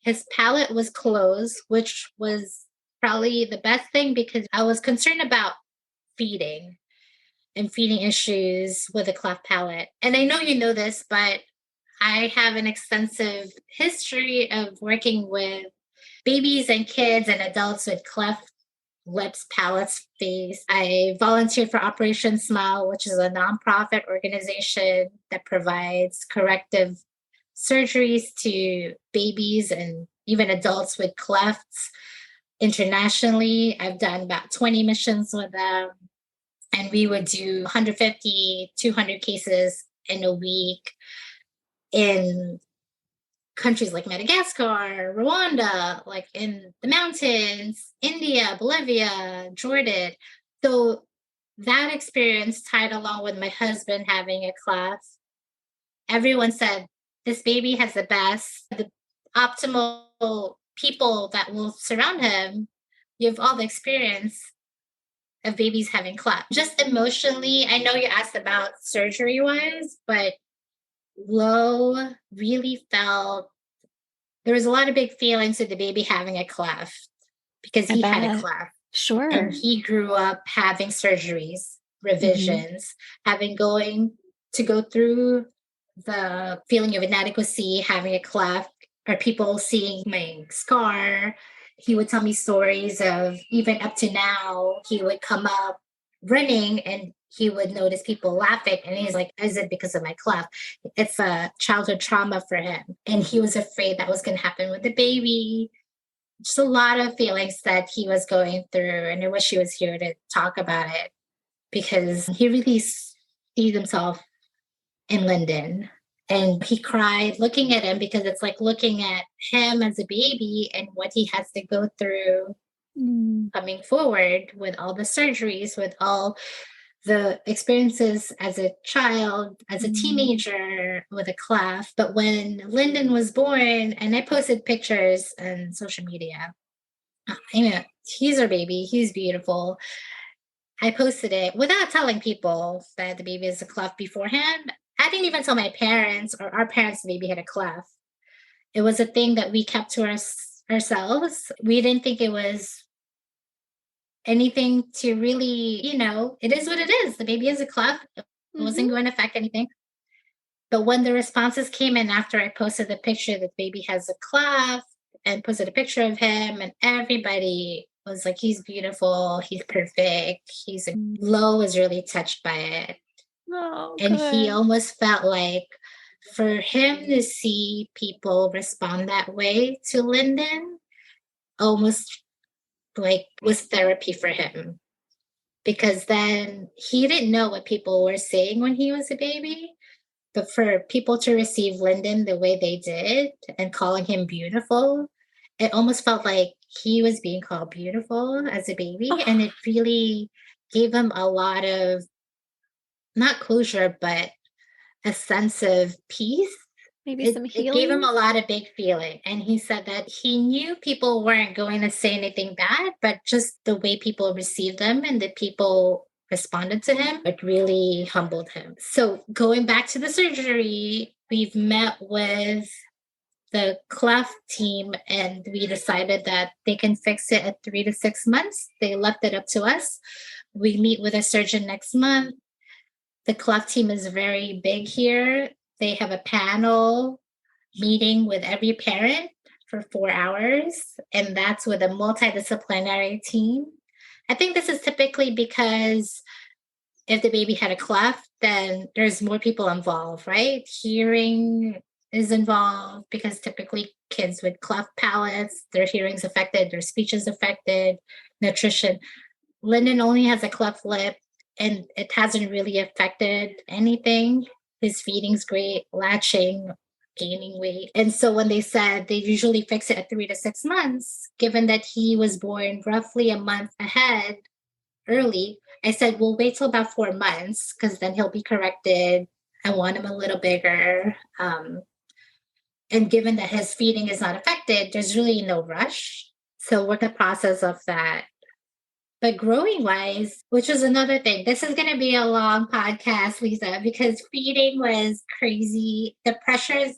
His palate was closed, which was probably the best thing because I was concerned about feeding and feeding issues with a cleft palate. And I know you know this, but I have an extensive history of working with babies and kids and adults with cleft lips, palates, face. I volunteered for Operation Smile, which is a nonprofit organization that provides corrective surgeries to babies and even adults with clefts. Internationally, I've done about 20 missions with them, and we would do 150, 200 cases in a week in countries like Madagascar, Rwanda, like in the mountains, India, Bolivia, Jordan. So that experience tied along with my husband having a cleft. Everyone said, this baby has the best, the optimal people that will surround him. You have all the experience of babies having cleft. Just emotionally, I know you asked about surgery wise, but Lo really felt there was a lot of big feelings with the baby having a cleft because he had a cleft. Sure. And he grew up having surgeries, revisions, having going to go through the feeling of inadequacy, having a cleft, or people seeing my scar. He would tell me stories of even up to now, he would come up running and he would notice people laughing, and he's like, is it because of my cleft? It's a childhood trauma for him. And he was afraid that was going to happen with the baby. Just a lot of feelings that he was going through. And I wish he was here to talk about it, because he really sees himself in Lyndon. And he cried looking at him, because it's like looking at him as a baby and what he has to go through coming forward with all the surgeries, with all the experiences as a child, as a teenager with a cleft. But when Lyndon was born, and I posted pictures on social media, I mean, he's our baby, he's beautiful. I posted it without telling people that the baby is a cleft beforehand. I didn't even tell my parents or our parents the baby had a cleft. It was a thing that we kept to ourselves. We didn't think it was anything to really, it is what it is. The baby is a cleft. It wasn't going to affect anything. But when the responses came in after I posted the picture that the baby has a cleft and posted a picture of him, and everybody was like, he's beautiful, he's perfect, Lo was really touched by it. Oh, and good. He almost felt like, for him to see people respond that way to Lyndon, almost like was therapy for him, because then he didn't know what people were saying when he was a baby. But for people to receive Lyndon the way they did and calling him beautiful, it almost felt like he was being called beautiful as a baby. And it really gave him a lot of, not closure, but a sense of peace. Maybe some healing. It gave him a lot of big feeling. And he said that he knew people weren't going to say anything bad, but just the way people received them and the people responded to him, it really humbled him. So going back to the surgery, we've met with the cleft team, and we decided that they can fix it at 3 to 6 months. They left it up to us. We meet with a surgeon next month. The cleft team is very big here. They have a panel meeting with every parent for 4 hours, and that's with a multidisciplinary team. I think this is typically because if the baby had a cleft, then there's more people involved, right? Hearing is involved, because typically kids with cleft palates, their hearing's affected, their speech is affected, nutrition. Lyndon only has a cleft lip, and it hasn't really affected anything. His feeding's great, latching, gaining weight. And so when they said they usually fix it at 3 to 6 months, given that he was born roughly a month ahead early, I said, we'll wait till about 4 months, because then he'll be corrected. I want him a little bigger. And given that his feeding is not affected, there's really no rush. So we're in the process of that. But growing wise, which was another thing, this is going to be a long podcast, Lisa, because feeding was crazy. The pressures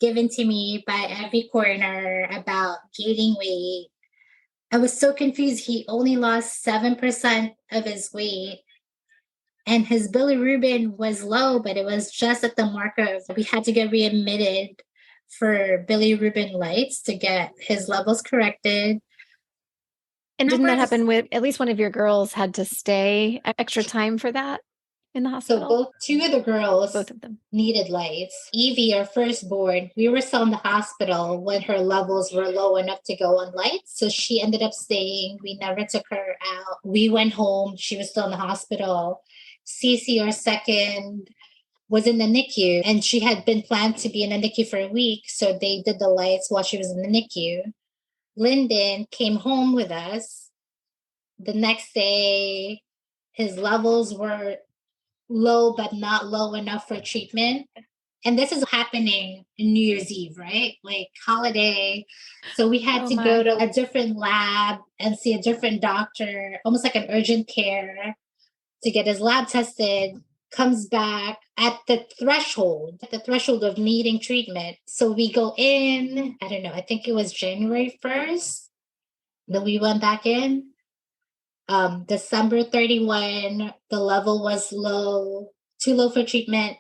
given to me by every corner about gaining weight, I was so confused. He only lost 7% of his weight, and his bilirubin was low, but it was just at the marker of, we had to get readmitted for bilirubin lights to get his levels corrected. And didn't that happen with at least one of your girls had to stay extra time for that in the hospital? So two of the girls, both of them, needed lights. Evie, our firstborn, we were still in the hospital when her levels were low enough to go on lights. So she ended up staying. We never took her out. We went home. She was still in the hospital. Cece, our second, was in the NICU, and she had been planned to be in the NICU for a week. So they did the lights while she was in the NICU. Lyndon came home with us. The next day, his levels were low, but not low enough for treatment. And this is happening in New Year's Eve, right? Like holiday. So we had to go to a different lab and see a different doctor, almost like an urgent care, to get his lab tested. Comes back at the threshold of needing treatment. So we go in, I don't know, I think it was January 1st. Then we went back in. December 31, the level was low, too low for treatment.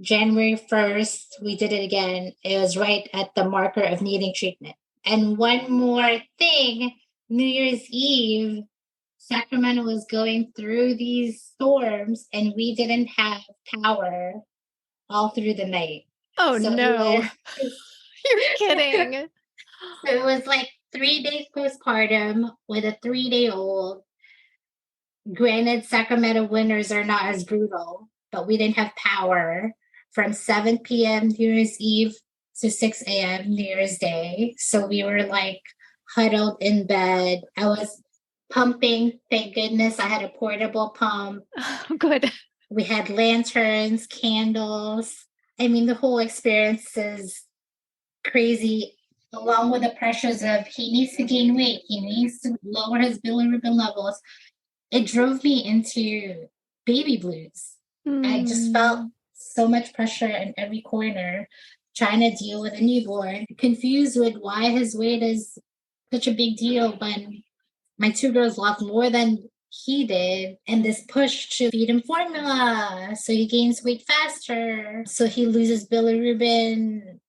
January 1st, we did it again. It was right at the marker of needing treatment. And one more thing, New Year's Eve, Sacramento was going through these storms and we didn't have power all through the night. Oh, So no. it You're kidding. so it was like 3 days postpartum with a 3-day-old. Granted, Sacramento winters are not as brutal, but we didn't have power from 7 p.m. New Year's Eve to 6 a.m. New Year's Day. So we were like huddled in bed. I was pumping. Thank goodness I had a portable pump. Oh, good. We had lanterns, candles. I mean, the whole experience is crazy, along with the pressures of he needs to gain weight, he needs to lower his bilirubin levels. It drove me into baby blues. I just felt so much pressure in every corner, trying to deal with a newborn, confused with why his weight is such a big deal when my 2 girls lost more than he did, and this push to feed him formula so he gains weight faster, so he loses bilirubin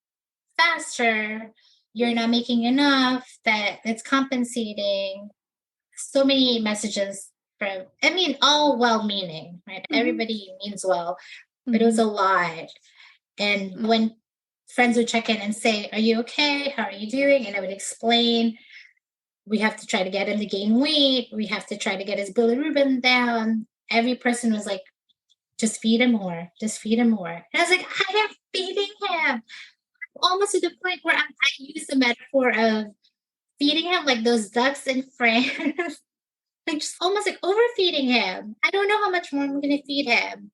faster. You're not making enough, that it's compensating. So many messages from, I mean, all well-meaning, right? Mm-hmm. Everybody means well, but it was a lot. And when friends would check in and say, are you okay? How are you doing? And I would explain, we have to try to get him to gain weight. We have to try to get his bilirubin down. Every person was like, just feed him more. Just feed him more. And I was like, I am feeding him. Almost to the point where I use the metaphor of feeding him like those ducks in France. Like just almost like overfeeding him. I don't know how much more I'm going to feed him.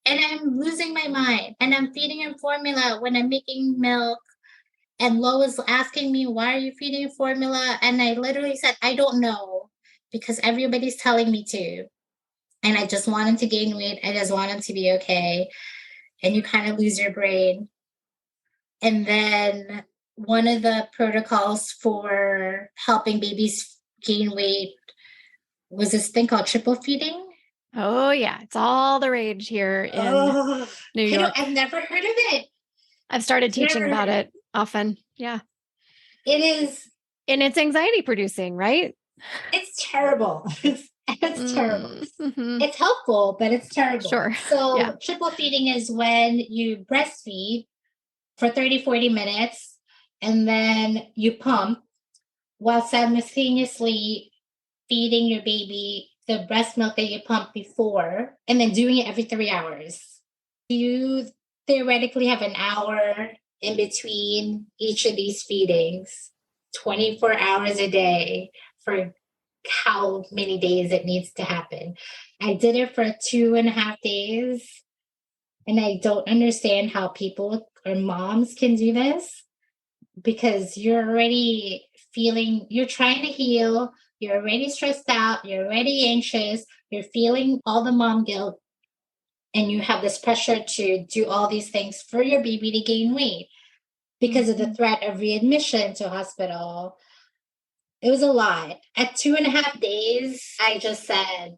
And I'm losing my mind. And I'm feeding him formula when I'm making milk. And Lo was asking me, why are you feeding formula? And I literally said, I don't know, because everybody's telling me to. And I just want him to gain weight. I just want him to be okay. And you kind of lose your brain. And then one of the protocols for helping babies gain weight was this thing called triple feeding. Oh, yeah. It's all the rage here in New York. I've never heard of it. I've started teaching about it often. Yeah. It is. And it's anxiety producing, right? It's terrible. It's terrible. Mm-hmm. It's helpful, but it's terrible. Sure. So triple feeding is when you breastfeed for 30, 40 minutes, and then you pump while simultaneously feeding your baby the breast milk that you pumped before, and then doing it every 3 hours. You theoretically have an hour in between each of these feedings, 24 hours a day for how many days it needs to happen. I did it for 2.5 days, and I don't understand how people or moms can do this, because you're already feeling, you're trying to heal, you're already stressed out, you're already anxious, you're feeling all the mom guilt, and you have this pressure to do all these things for your baby to gain weight because of the threat of readmission to hospital. It was a lot. At 2.5 days, I just said,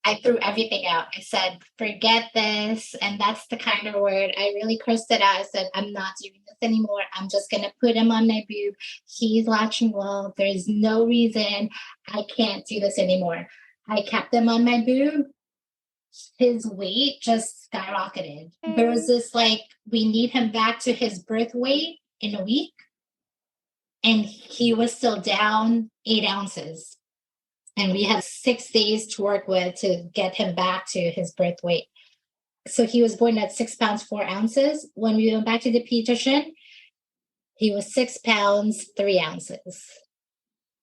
I threw everything out. I said, forget this. And that's the kind of word I really cursed it out. I said, I'm not doing this anymore. I'm just going to put him on my boob. He's latching well. There's no reason I can't do this anymore. I kept him on my boob. His weight just skyrocketed. There was this like, we need him back to his birth weight in a week. And he was still down 8 ounces. And we had 6 days to work with to get him back to his birth weight. So he was born at 6 pounds, 4 ounces. When we went back to the pediatrician, he was 6 pounds, 3 ounces,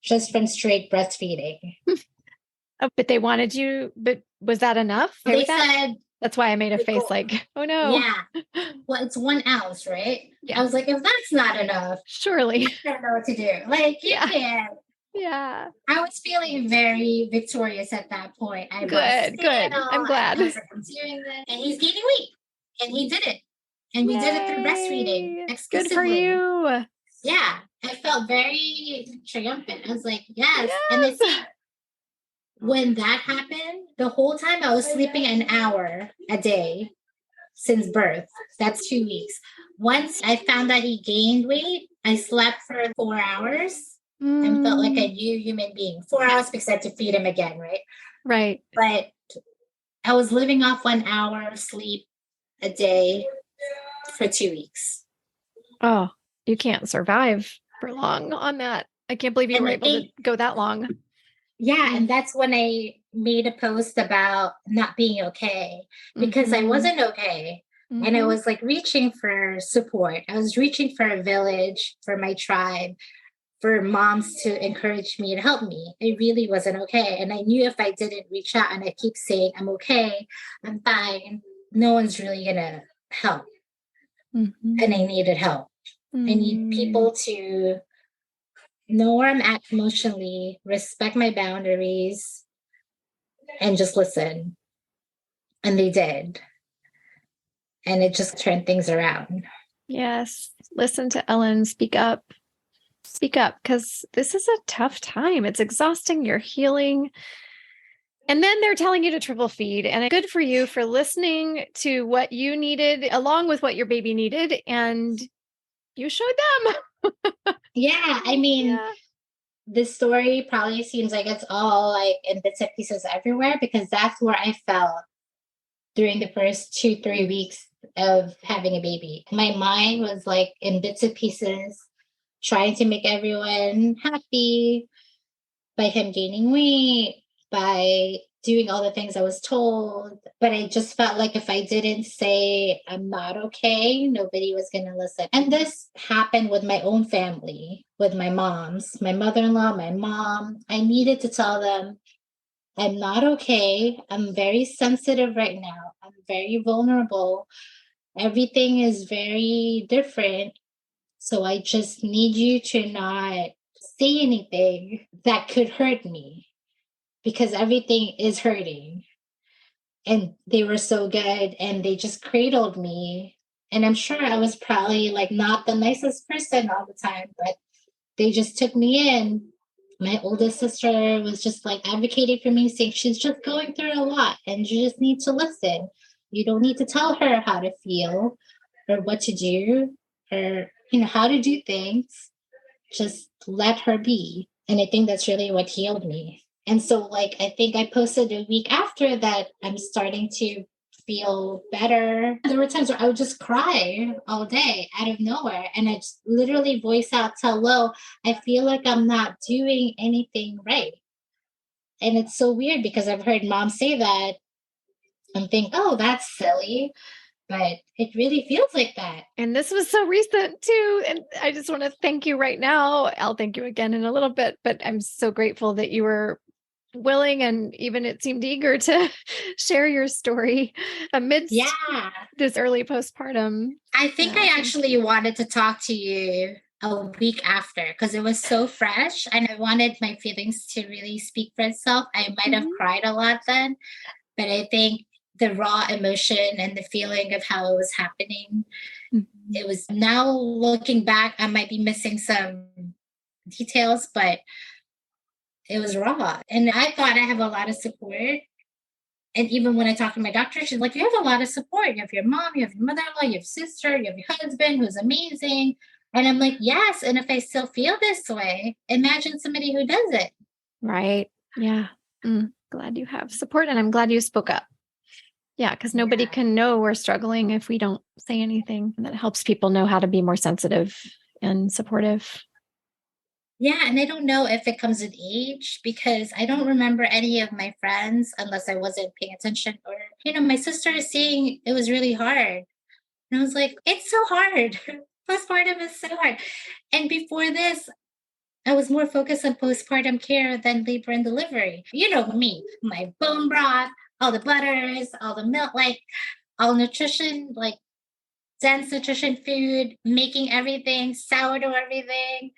just from straight breastfeeding. Oh, but they wanted you, but was that enough? They said, that's why I made a face like, oh no. Yeah. Well, it's 1 ounce, right? Yeah. I was like, if that's not enough, surely I don't know what to do. Like, you can't. Yeah. I was feeling very victorious at that point. Good. I'm glad. I was like, I'm doing this. And he's gaining weight. And he did it. And we did it through breastfeeding exclusively. Good for you. Yeah. I felt very triumphant. I was like, yes. And then see, when that happened, the whole time I was sleeping an hour a day since birth. That's 2 weeks. Once I found that he gained weight, I slept for 4 hours. and felt like a Mm, new human being. 4 hours because I had to feed him again, right? right. But I was living off 1 hour of sleep a day for 2 weeks. Oh, you can't survive for long on that. I can't believe you And were I able to think, go that long. yeah, and Mm, that's when I made a post about not being okay because I mm-hmm, wasn't okay. And I mm-hmm, was like reaching for support. I was reaching for a village, for my tribe, for moms to encourage me and help me. It really wasn't okay. And I knew if I didn't reach out and I keep saying, I'm okay, I'm fine, no one's really going to help. mm-hmm, And I needed help. I need mm. people to know where I'm at emotionally, respect my boundaries, and just listen. And they did. And it just turned things around. Yes. Listen to Ellen. Speak up. Speak up because this is a tough time. It's exhausting. You're healing. And then they're telling you to triple feed. And good for you for listening to what you needed along with what your baby needed. And you showed them. Yeah, I mean, Yeah. this story probably seems like it's all like in bits and pieces everywhere because that's where I felt during the first 2, 3 weeks of having a baby. My mind was like in bits and pieces, trying to make everyone happy by him gaining weight, by doing all the things I was told. But I just felt like if I didn't say I'm not okay, nobody was going to listen. And this happened with my own family, with my moms, my mother in law, my mom. I needed to tell them I'm not okay. I'm very sensitive right now. I'm very vulnerable. Everything is very different. So I just need you to not say anything that could hurt me because everything is hurting. And they were so good and they just cradled me. And I'm sure I was probably like not the nicest person all the time, but they just took me in. My oldest sister was just like advocating for me, saying she's just going through a lot and you just need to listen. You don't need to tell her how to feel or what to do or, how to do things. Just let her be. And I think that's really what healed me. And so, like, I think I posted a week after that, I'm starting to feel better. There were times where I would just cry all day out of nowhere. And I just literally voice out, tell Lo, I feel like I'm not doing anything right. And it's so weird because I've heard moms say that and think, oh, that's silly. But it really feels like that. And this was so recent too. And I just want to thank you right now. I'll thank you again in a little bit, but I'm so grateful that you were willing and even it seemed eager to share your story amidst Yeah. this early postpartum. I think So I thank actually you. wanted to talk to you a week after because it was so fresh and I wanted my feelings to really speak for itself. I might have Mhm. cried a lot then, but I think the raw emotion and the feeling of how it was happening, Mhm. it was now looking back, I might be missing some details, but it was raw. And I thought I have a lot of support. And even when I talk to my doctor, she's like, you have a lot of support. You have your mom, you have your mother in law, you have sister, you have your husband who's amazing. And I'm like, yes. And if I still feel this way, imagine somebody who does it. Right. Yeah. Glad you have support and I'm glad you spoke up. Yeah, because nobody Yeah. can know we're struggling if we don't say anything. And that helps people know how to be more sensitive and supportive. Yeah. And I don't know if it comes with age because I don't remember any of my friends unless I wasn't paying attention or, my sister is saying it was really hard. And I was like, it's so hard. Postpartum is so hard. And before this, I was more focused on postpartum care than labor and delivery. You know me, my bone broth, all the butters, all the milk, like all nutrition, like dense nutrition food, making everything, sourdough everything,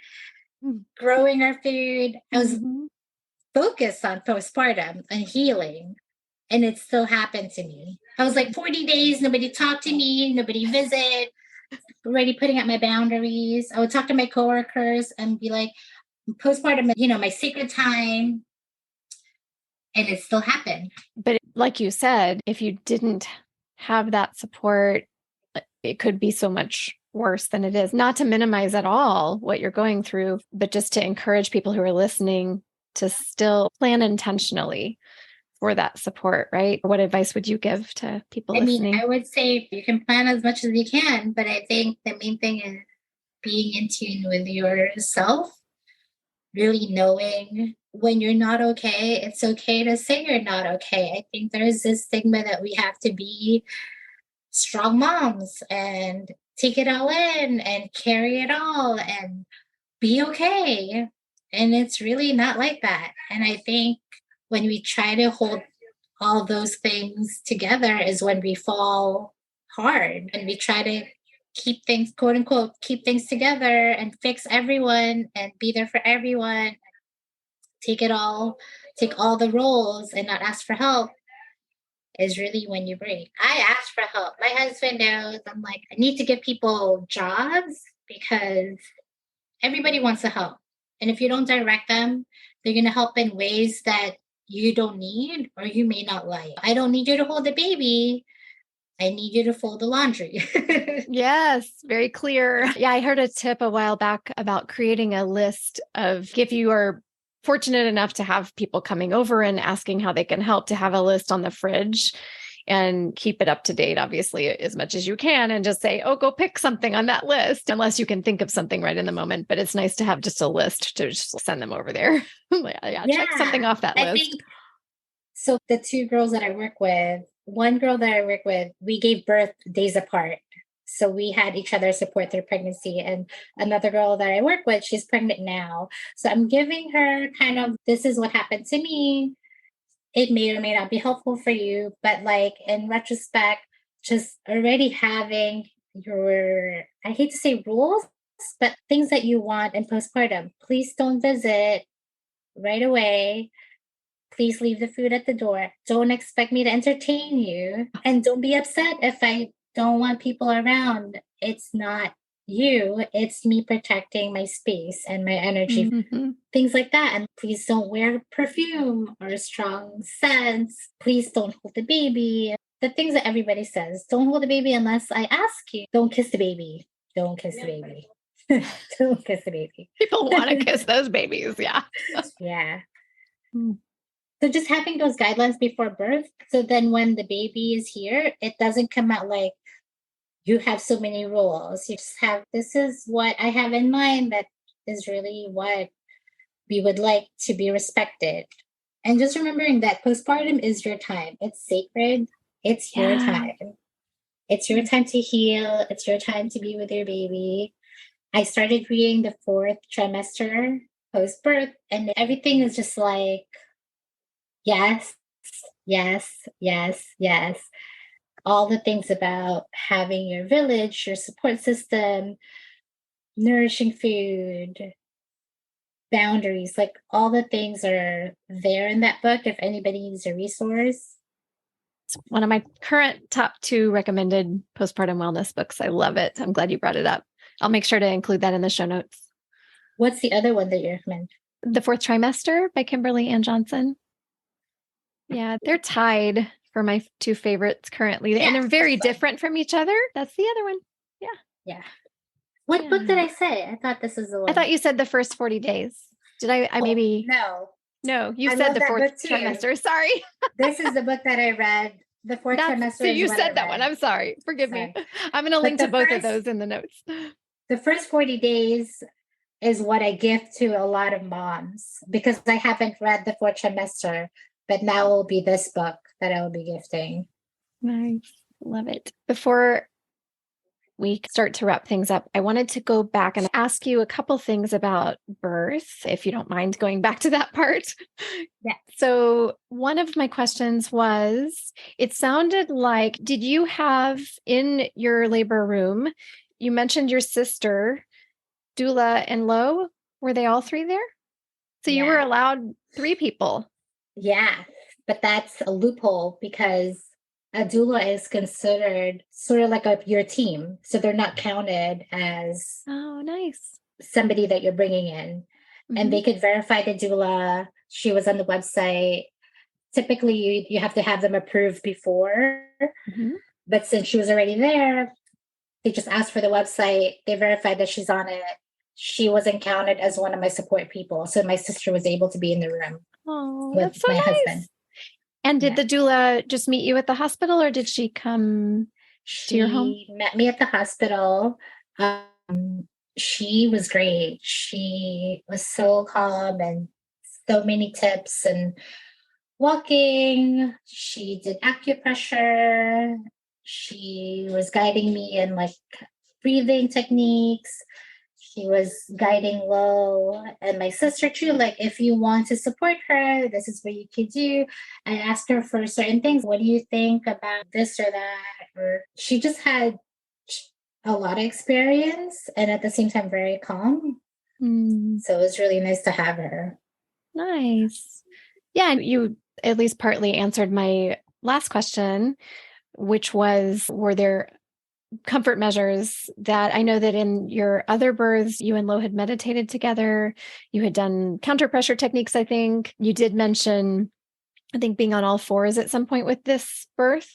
growing our food. I was Mm-hmm. focused on postpartum and healing, and it still happened to me. I was like 40 days, nobody talked to me, nobody visit, already putting up my boundaries. I would talk to my coworkers and be like, postpartum, my sacred time, and it still happened. But like you said, if you didn't have that support, it could be so much worse than it is. Not to minimize at all what you're going through, but just to encourage people who are listening to still plan intentionally for that support, right? What advice would you give to people listening? I would say you can plan as much as you can, but I think the main thing is being in tune with yourself, really knowing when you're not okay, it's okay to say you're not okay. I think there's this stigma that we have to be strong moms and take it all in and carry it all and be okay. And it's really not like that. And I think when we try to hold all those things together is when we fall hard, and we try to keep things, quote unquote, keep things together and fix everyone and be there for everyone, take all the roles and not ask for help, is really when you break. I ask for help. My husband knows. I'm like, I need to give people jobs because everybody wants to help. And if you don't direct them, they're going to help in ways that you don't need or you may not like. I don't need you to hold the baby. I need you to fold the laundry. Yes, very clear. Yeah, I heard a tip a while back about creating a list of, if you are fortunate enough to have people coming over and asking how they can help, to have a list on the fridge and keep it up to date, obviously, as much as you can, and just say, oh, go pick something on that list, unless you can think of something right in the moment. But it's nice to have just a list to just send them over there. Yeah, check something off that list. So the two girls that I work with, one girl that I work with, we gave birth days apart. So we had each other support through pregnancy. And another girl that I work with, she's pregnant now. So I'm giving her kind of, this is what happened to me. It may or may not be helpful for you, but like in retrospect, just already having your, I hate to say rules, but things that you want in postpartum. Please don't visit right away. Please leave the food at the door. Don't expect me to entertain you. And don't be upset if I don't want people around. It's not you, it's me protecting my space and my energy. Mm-hmm. Things like that. And please don't wear perfume or strong scents. Please don't hold the baby. The things that everybody says. Don't hold the baby unless I ask you. Don't kiss the baby. Don't kiss the baby. Don't kiss the baby. People want to kiss those babies. Yeah. Yeah. So just having those guidelines before birth. So then when the baby is here, it doesn't come out like you have so many rules. You just have, this is what I have in mind that is really what we would like to be respected. And just remembering that postpartum is your time. It's sacred. It's your time. It's your time to heal. It's your time to be with your baby. I started reading the 4th trimester post-birth, and everything is just like, yes, yes, yes, yes. All the things about having your village, your support system, nourishing food, boundaries, like all the things are there in that book if anybody needs a resource. It's one of my current top 2 recommended postpartum wellness books. I love it. I'm glad you brought it up. I'll make sure to include that in the show notes. What's the other one that you recommend? The 4th Trimester by Kimberly Ann Johnson. Yeah, they're tied for my 2 favorites currently. And they're very different from each other. That's the other one. Yeah. Yeah. What book did I say? I thought this was the one. I thought you said the first 40 days. Did I maybe? No, you said the 4th trimester. Sorry. This is the book that I read. The 4th trimester. So you said that one. I'm sorry. Forgive me. I'm going to link to both of those in the notes. The first 40 days is what I give to a lot of moms because I haven't read the 4th trimester, but now will be this book that I will be gifting. Nice. Love it. Before we start to wrap things up, I wanted to go back and ask you a couple things about birth, if you don't mind going back to that part. Yeah. So one of my questions was, it sounded like, did you have in your labor room, you mentioned your sister, doula, and Lo, were they all 3 there? So you were allowed 3 people. Yeah, but that's a loophole because a doula is considered sort of like your team. So they're not counted as somebody that you're bringing in. Mm-hmm. And they could verify the doula. She was on the website. Typically, you have to have them approved before. Mm-hmm. But since she was already there, They just asked for the website. They verified that she's on it. She wasn't counted as one of my support people. So my sister was able to be in the room with so my nice. husband. And did the doula just meet you at the hospital, or did she come to your home? She met me at the hospital. She was great. She was so calm and so many tips and walking. She did acupressure. She was guiding me in like breathing techniques. She was guiding low, and my sister too. Like, if you want to support her, this is what you could do. I asked her for certain things. What do you think about this or that? Or she just had a lot of experience, and at the same time, very calm. So it was really nice to have her. Nice. Yeah, you at least partly answered my last question, which was, were there comfort measures that I know that in your other births, you and Lo had meditated together. You had done counter pressure techniques, I think. You did mention, I think, being on all fours at some point with this birth.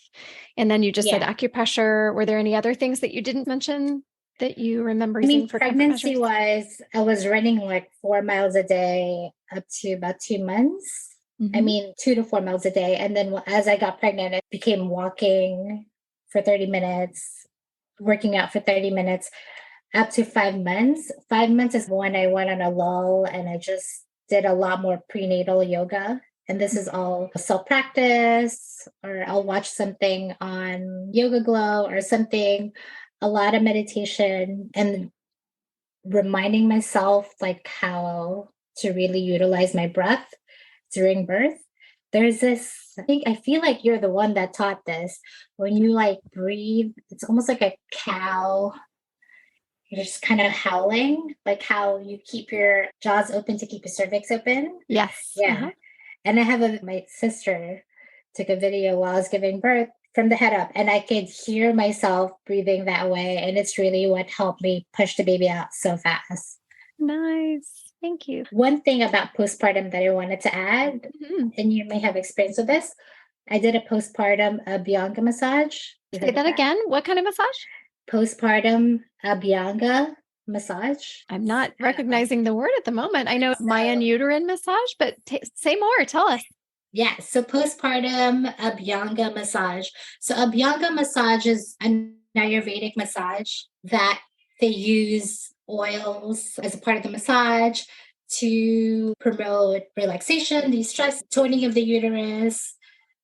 And then you just said acupressure. Were there any other things that you didn't mention that you remember using for pregnancy wise, I was running like 4 miles a day up to about 2 months. 2 to 4 miles a day. And then as I got pregnant, it became walking for 30 minutes, working out for 30 minutes, up to 5 months. 5 months is when I went on a lull and I just did a lot more prenatal yoga. And this is all self-practice, or I'll watch something on Yoga Glow or something, a lot of meditation and reminding myself like how to really utilize my breath during birth. There's this, I feel like you're the one that taught this. When you like breathe, it's almost like a cow. You're just kind of howling, like how you keep your jaws open to keep your cervix open. Yes. Yeah. And I have my sister took a video while I was giving birth from the head up, and I could hear myself breathing that way. And it's really what helped me push the baby out so fast. Nice. Thank you. One thing about postpartum that I wanted to add, and you may have experience with this, I did a postpartum Abhyanga massage. Say that again. What kind of massage? Postpartum Abhyanga massage. I'm not recognizing the word at the moment. I know Mayan uterine massage, but say more. Tell us. Yeah, so postpartum Abhyanga massage. So Abhyanga massage is an Ayurvedic massage that they use oils as a part of the massage to promote relaxation, de-stress, toning of the uterus.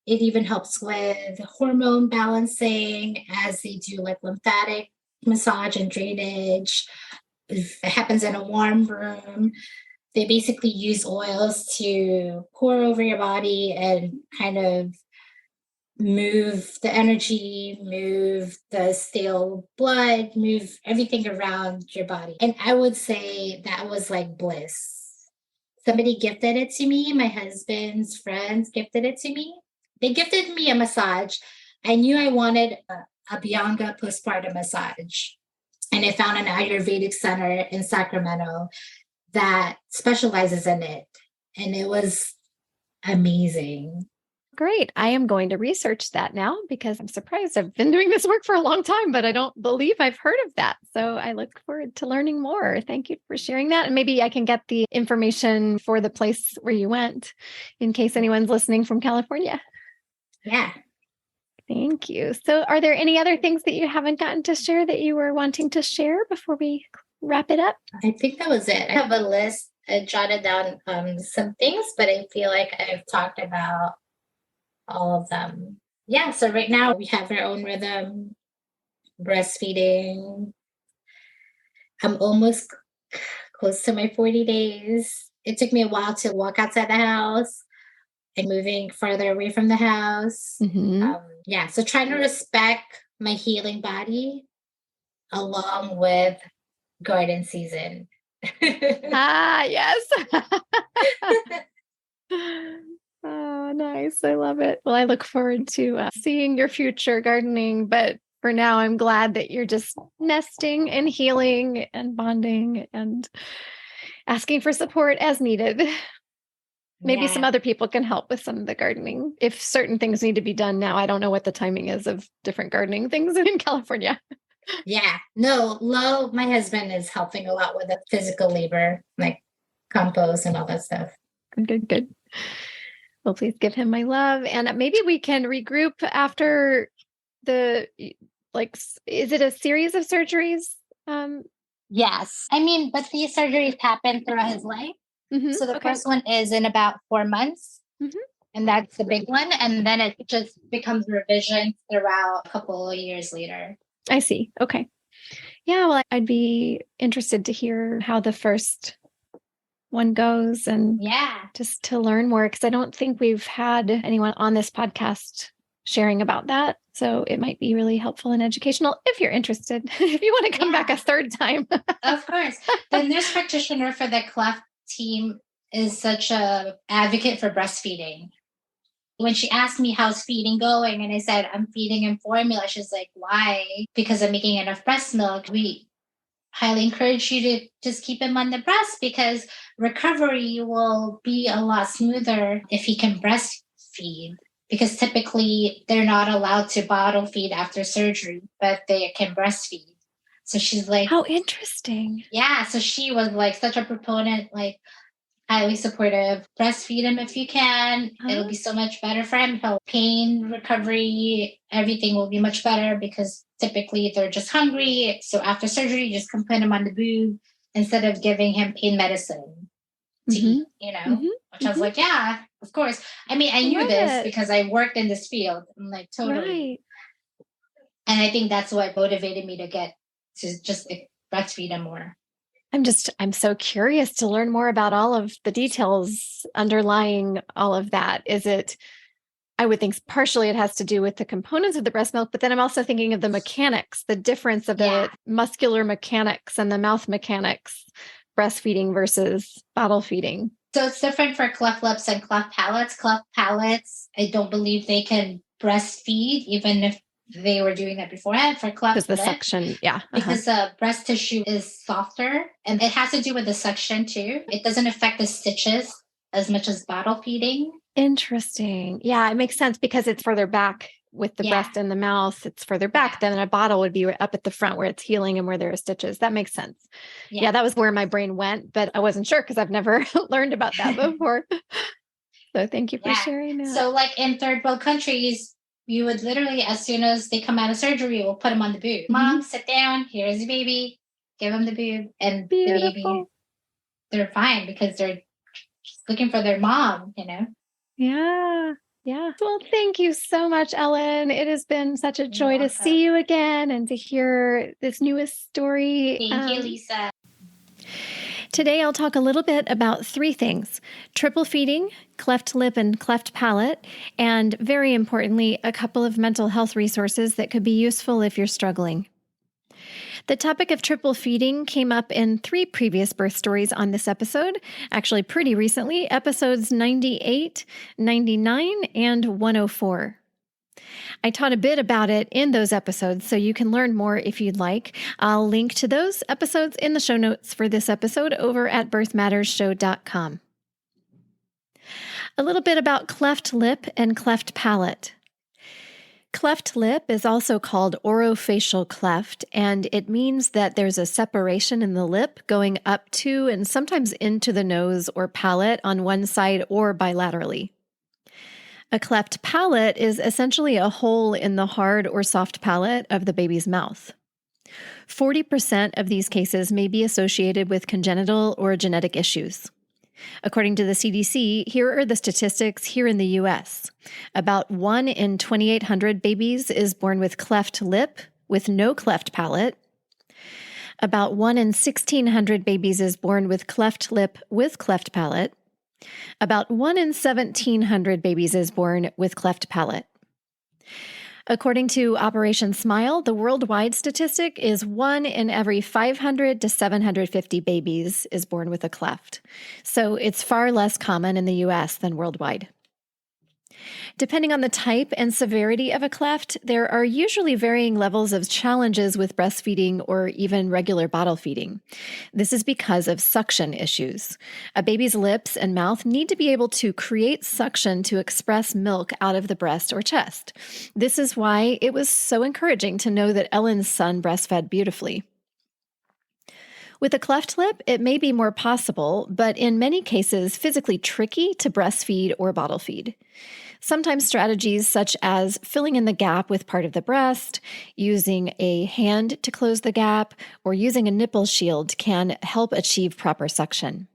It even helps with hormone balancing, as they do like lymphatic massage and drainage. It happens in a warm room. They basically use oils to pour over your body and kind of move the energy, move the stale blood, move everything around your body. And I would say that was like bliss. Somebody gifted it to me. My husband's friends gifted it to me. They gifted me a massage. I knew I wanted a Abhyanga postpartum massage. And I found an Ayurvedic center in Sacramento that specializes in it. And it was amazing. Great. I am going to research that now because I'm surprised. I've been doing this work for a long time, but I don't believe I've heard of that. So I look forward to learning more. Thank you for sharing that. And maybe I can get the information for the place where you went in case anyone's listening from California. Yeah. Thank you. So are there any other things that you haven't gotten to share that you were wanting to share before we wrap it up? I think that was it. I have a list. I jotted down some things, but I feel like I've talked about all of them. Yeah, so right now we have our own rhythm, breastfeeding. I'm almost close to my 40 days. It took me a while to walk outside the house and moving farther away from the house. So trying to respect my healing body along with garden season. Yes. Oh, nice. I love it. Well, I look forward to seeing your future gardening, but for now, I'm glad that you're just nesting and healing and bonding and asking for support as needed. Maybe some other people can help with some of the gardening if certain things need to be done now. I don't know what the timing is of different gardening things in California. Yeah. No, my husband is helping a lot with the physical labor, like compost and all that stuff. Good, good. Well, please give him my love. And maybe we can regroup after the, is it a series of surgeries? Yes. I mean, but these surgeries happen throughout his life. So the Okay. first one is in about 4 months. Mhm. And that's the big one. And then it just becomes revision throughout a couple of years later. I see. Okay. Yeah, well, I'd be interested to hear how the first one goes and Yeah. just to learn more, because I don't think we've had anyone on this podcast sharing about that. So it might be really helpful and educational if you're interested, if you want to come back a third time. Of course. The nurse practitioner for the cleft team is such a advocate for breastfeeding. When she asked me how's feeding going, and I said I'm feeding him formula, she's like, why? Because I'm making enough breast milk. We highly encourage you to just keep him on the breast because recovery will be a lot smoother if he can breastfeed. Because typically they're not allowed to bottle feed after surgery, but they can breastfeed. So she's like, how interesting. Yeah. So she was like such a proponent, like highly supportive. Breastfeed him if you can. It'll be so much better for him. He'll pain recovery, everything will be much better because typically they're just hungry. So after surgery, you just can put him on the boob instead of giving him pain medicine to eat, which I was like, yeah, of course. I mean, I knew this because I worked in this field. I'm like, totally. Right. And I think that's what motivated me to get to just breastfeed him more. I'm so curious to learn more about all of the details underlying all of that. I would think partially it has to do with the components of the breast milk, but then I'm also thinking of the mechanics, the difference of the muscular mechanics and the mouth mechanics, breastfeeding versus bottle feeding. So it's different for cleft lips and cleft palates. Cleft palates, I don't believe they can breastfeed, even if they were doing that beforehand. For cleft the lip, suction, because the breast tissue is softer, and it has to do with the suction too. It doesn't affect the stitches as much as bottle feeding. Interesting. Yeah, it makes sense because it's further back with the breast and the mouth. It's further back than a bottle would be up at the front where it's healing and where there are stitches. That makes sense. Yeah, that was where my brain went, but I wasn't sure because I've never learned about that before. So thank you for sharing that. So like in third world countries, you would literally, as soon as they come out of surgery, we'll put them on the boob. Mom, sit down. Here's the baby. Give them the boob. And the baby, they're fine because they're just looking for their mom, Yeah. Yeah. Well, thank you so much, Ellen. It has been such a joy to see you again and to hear this newest story. Thank you, Lisa. Today, I'll talk a little bit about 3 things: triple feeding, cleft lip and cleft palate, and very importantly, a couple of mental health resources that could be useful if you're struggling. The topic of triple feeding came up in 3 previous birth stories on this episode, actually pretty recently, episodes 98, 99, and 104. I taught a bit about it in those episodes, so you can learn more if you'd like. I'll link to those episodes in the show notes for this episode over at birthmattersshow.com. A little bit about cleft lip and cleft palate. Cleft lip is also called orofacial cleft, and it means that there's a separation in the lip going up to and sometimes into the nose or palate on one side or bilaterally. A cleft palate is essentially a hole in the hard or soft palate of the baby's mouth. 40% of these cases may be associated with congenital or genetic issues. According to the CDC, here are the statistics here in the U.S. About 1 in 2,800 babies is born with cleft lip with no cleft palate. About 1 in 1,600 babies is born with cleft lip with cleft palate. About 1 in 1,700 babies is born with cleft palate. According to Operation Smile, the worldwide statistic is 1 in every 500 to 750 babies is born with a cleft. So it's far less common in the U.S. than worldwide. Depending on the type and severity of a cleft, there are usually varying levels of challenges with breastfeeding or even regular bottle feeding. This is because of suction issues. A baby's lips and mouth need to be able to create suction to express milk out of the breast or chest. This is why it was so encouraging to know that Ellen's son breastfed beautifully. With a cleft lip, it may be more possible, but in many cases, physically tricky to breastfeed or bottle feed. Sometimes strategies such as filling in the gap with part of the breast, using a hand to close the gap, or using a nipple shield can help achieve proper suction.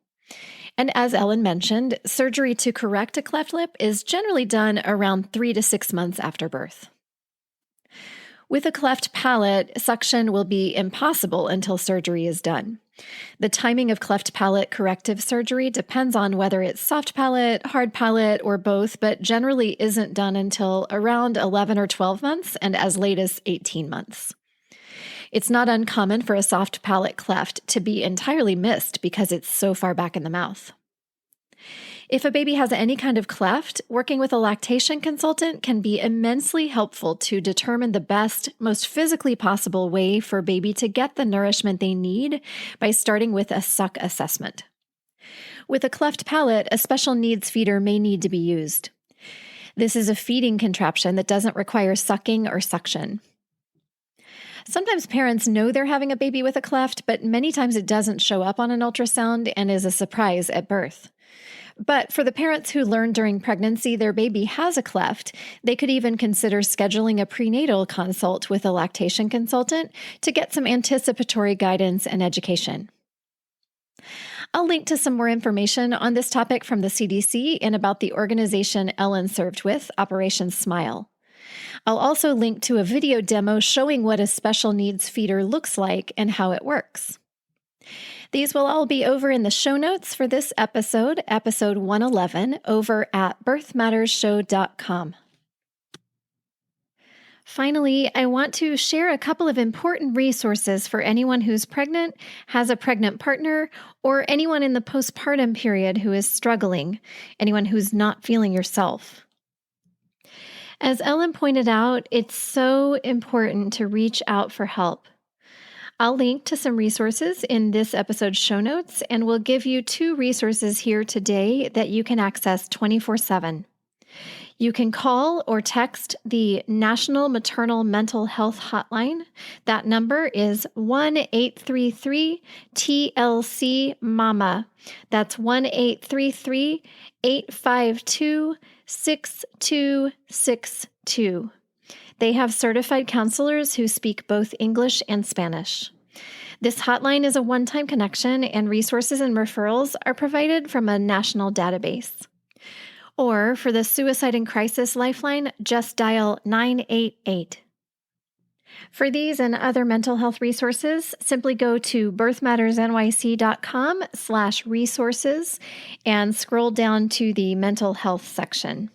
And as Ellen mentioned, surgery to correct a cleft lip is generally done around 3 to 6 months after birth. With a cleft palate, suction will be impossible until surgery is done. The timing of cleft palate corrective surgery depends on whether it's soft palate, hard palate, or both, but generally isn't done until around 11 or 12 months and as late as 18 months. It's not uncommon for a soft palate cleft to be entirely missed because it's so far back in the mouth. If a baby has any kind of cleft, working with a lactation consultant can be immensely helpful to determine the best, most physically possible way for baby to get the nourishment they need by starting with a suck assessment. With a cleft palate, a special needs feeder may need to be used. This is a feeding contraption that doesn't require sucking or suction. Sometimes parents know they're having a baby with a cleft, but many times it doesn't show up on an ultrasound and is a surprise at birth. But for the parents who learn during pregnancy their baby has a cleft, they could even consider scheduling a prenatal consult with a lactation consultant to get some anticipatory guidance and education. I'll link to some more information on this topic from the CDC and about the organization Ellen served with, Operation Smile. I'll also link to a video demo showing what a special needs feeder looks like and how it works. These will all be over in the show notes for this episode 111, over at birthmattersshow.com. Finally, I want to share a couple of important resources for anyone who's pregnant, has a pregnant partner, or anyone in the postpartum period who is struggling, anyone who's not feeling yourself. As Ellen pointed out, it's so important to reach out for help. I'll link to some resources in this episode's show notes, and we'll give you 2 resources here today that you can access 24/7. You can call or text the National Maternal Mental Health Hotline. That number is 1-833-TLC-MAMA. That's 1-833-852-6262. They have certified counselors who speak both English and Spanish. This hotline is a one-time connection, and resources and referrals are provided from a national database. Or for the Suicide and Crisis Lifeline, just dial 988. For these and other mental health resources, simply go to birthmattersnyc.com/resources and scroll down to the mental health section.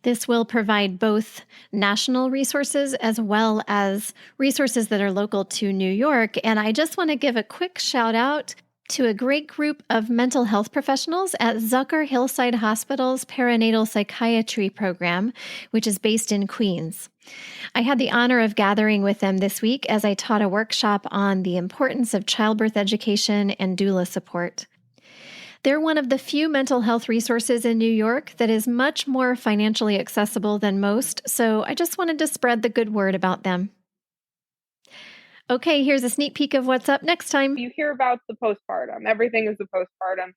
This will provide both national resources as well as resources that are local to New York. And I just want to give a quick shout out to a great group of mental health professionals at Zucker Hillside Hospital's perinatal psychiatry program, which is based in Queens. I had the honor of gathering with them this week as I taught a workshop on the importance of childbirth education and doula support. They're one of the few mental health resources in New York that is much more financially accessible than most, so I just wanted to spread the good word about them. Okay, here's a sneak peek of what's up next time. You hear about the postpartum. Everything is the postpartum.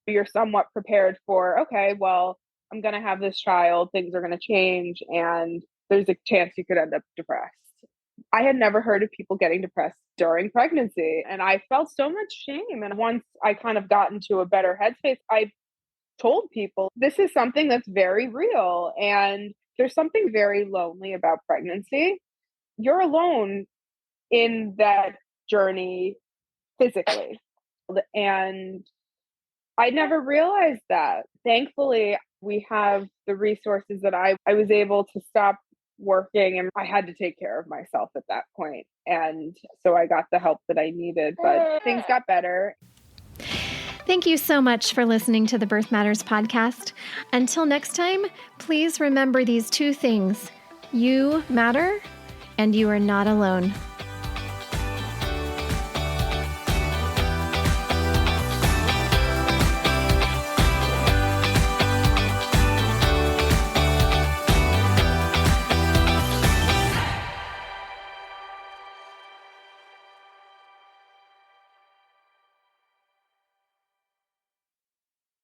You're somewhat prepared for, okay, well, I'm going to have this child, things are going to change, and there's a chance you could end up depressed. I had never heard of people getting depressed during pregnancy, and I felt so much shame. And once I kind of got into a better headspace, I told people this is something that's very real, and there's something very lonely about pregnancy. You're alone in that journey physically, and I never realized that. Thankfully, we have the resources that I was able to stop working, and I had to take care of myself at that point. And so I got the help that I needed, but things got better. Thank you so much for listening to the Birth Matters podcast. Until next time, please remember these two things. You matter, and you are not alone.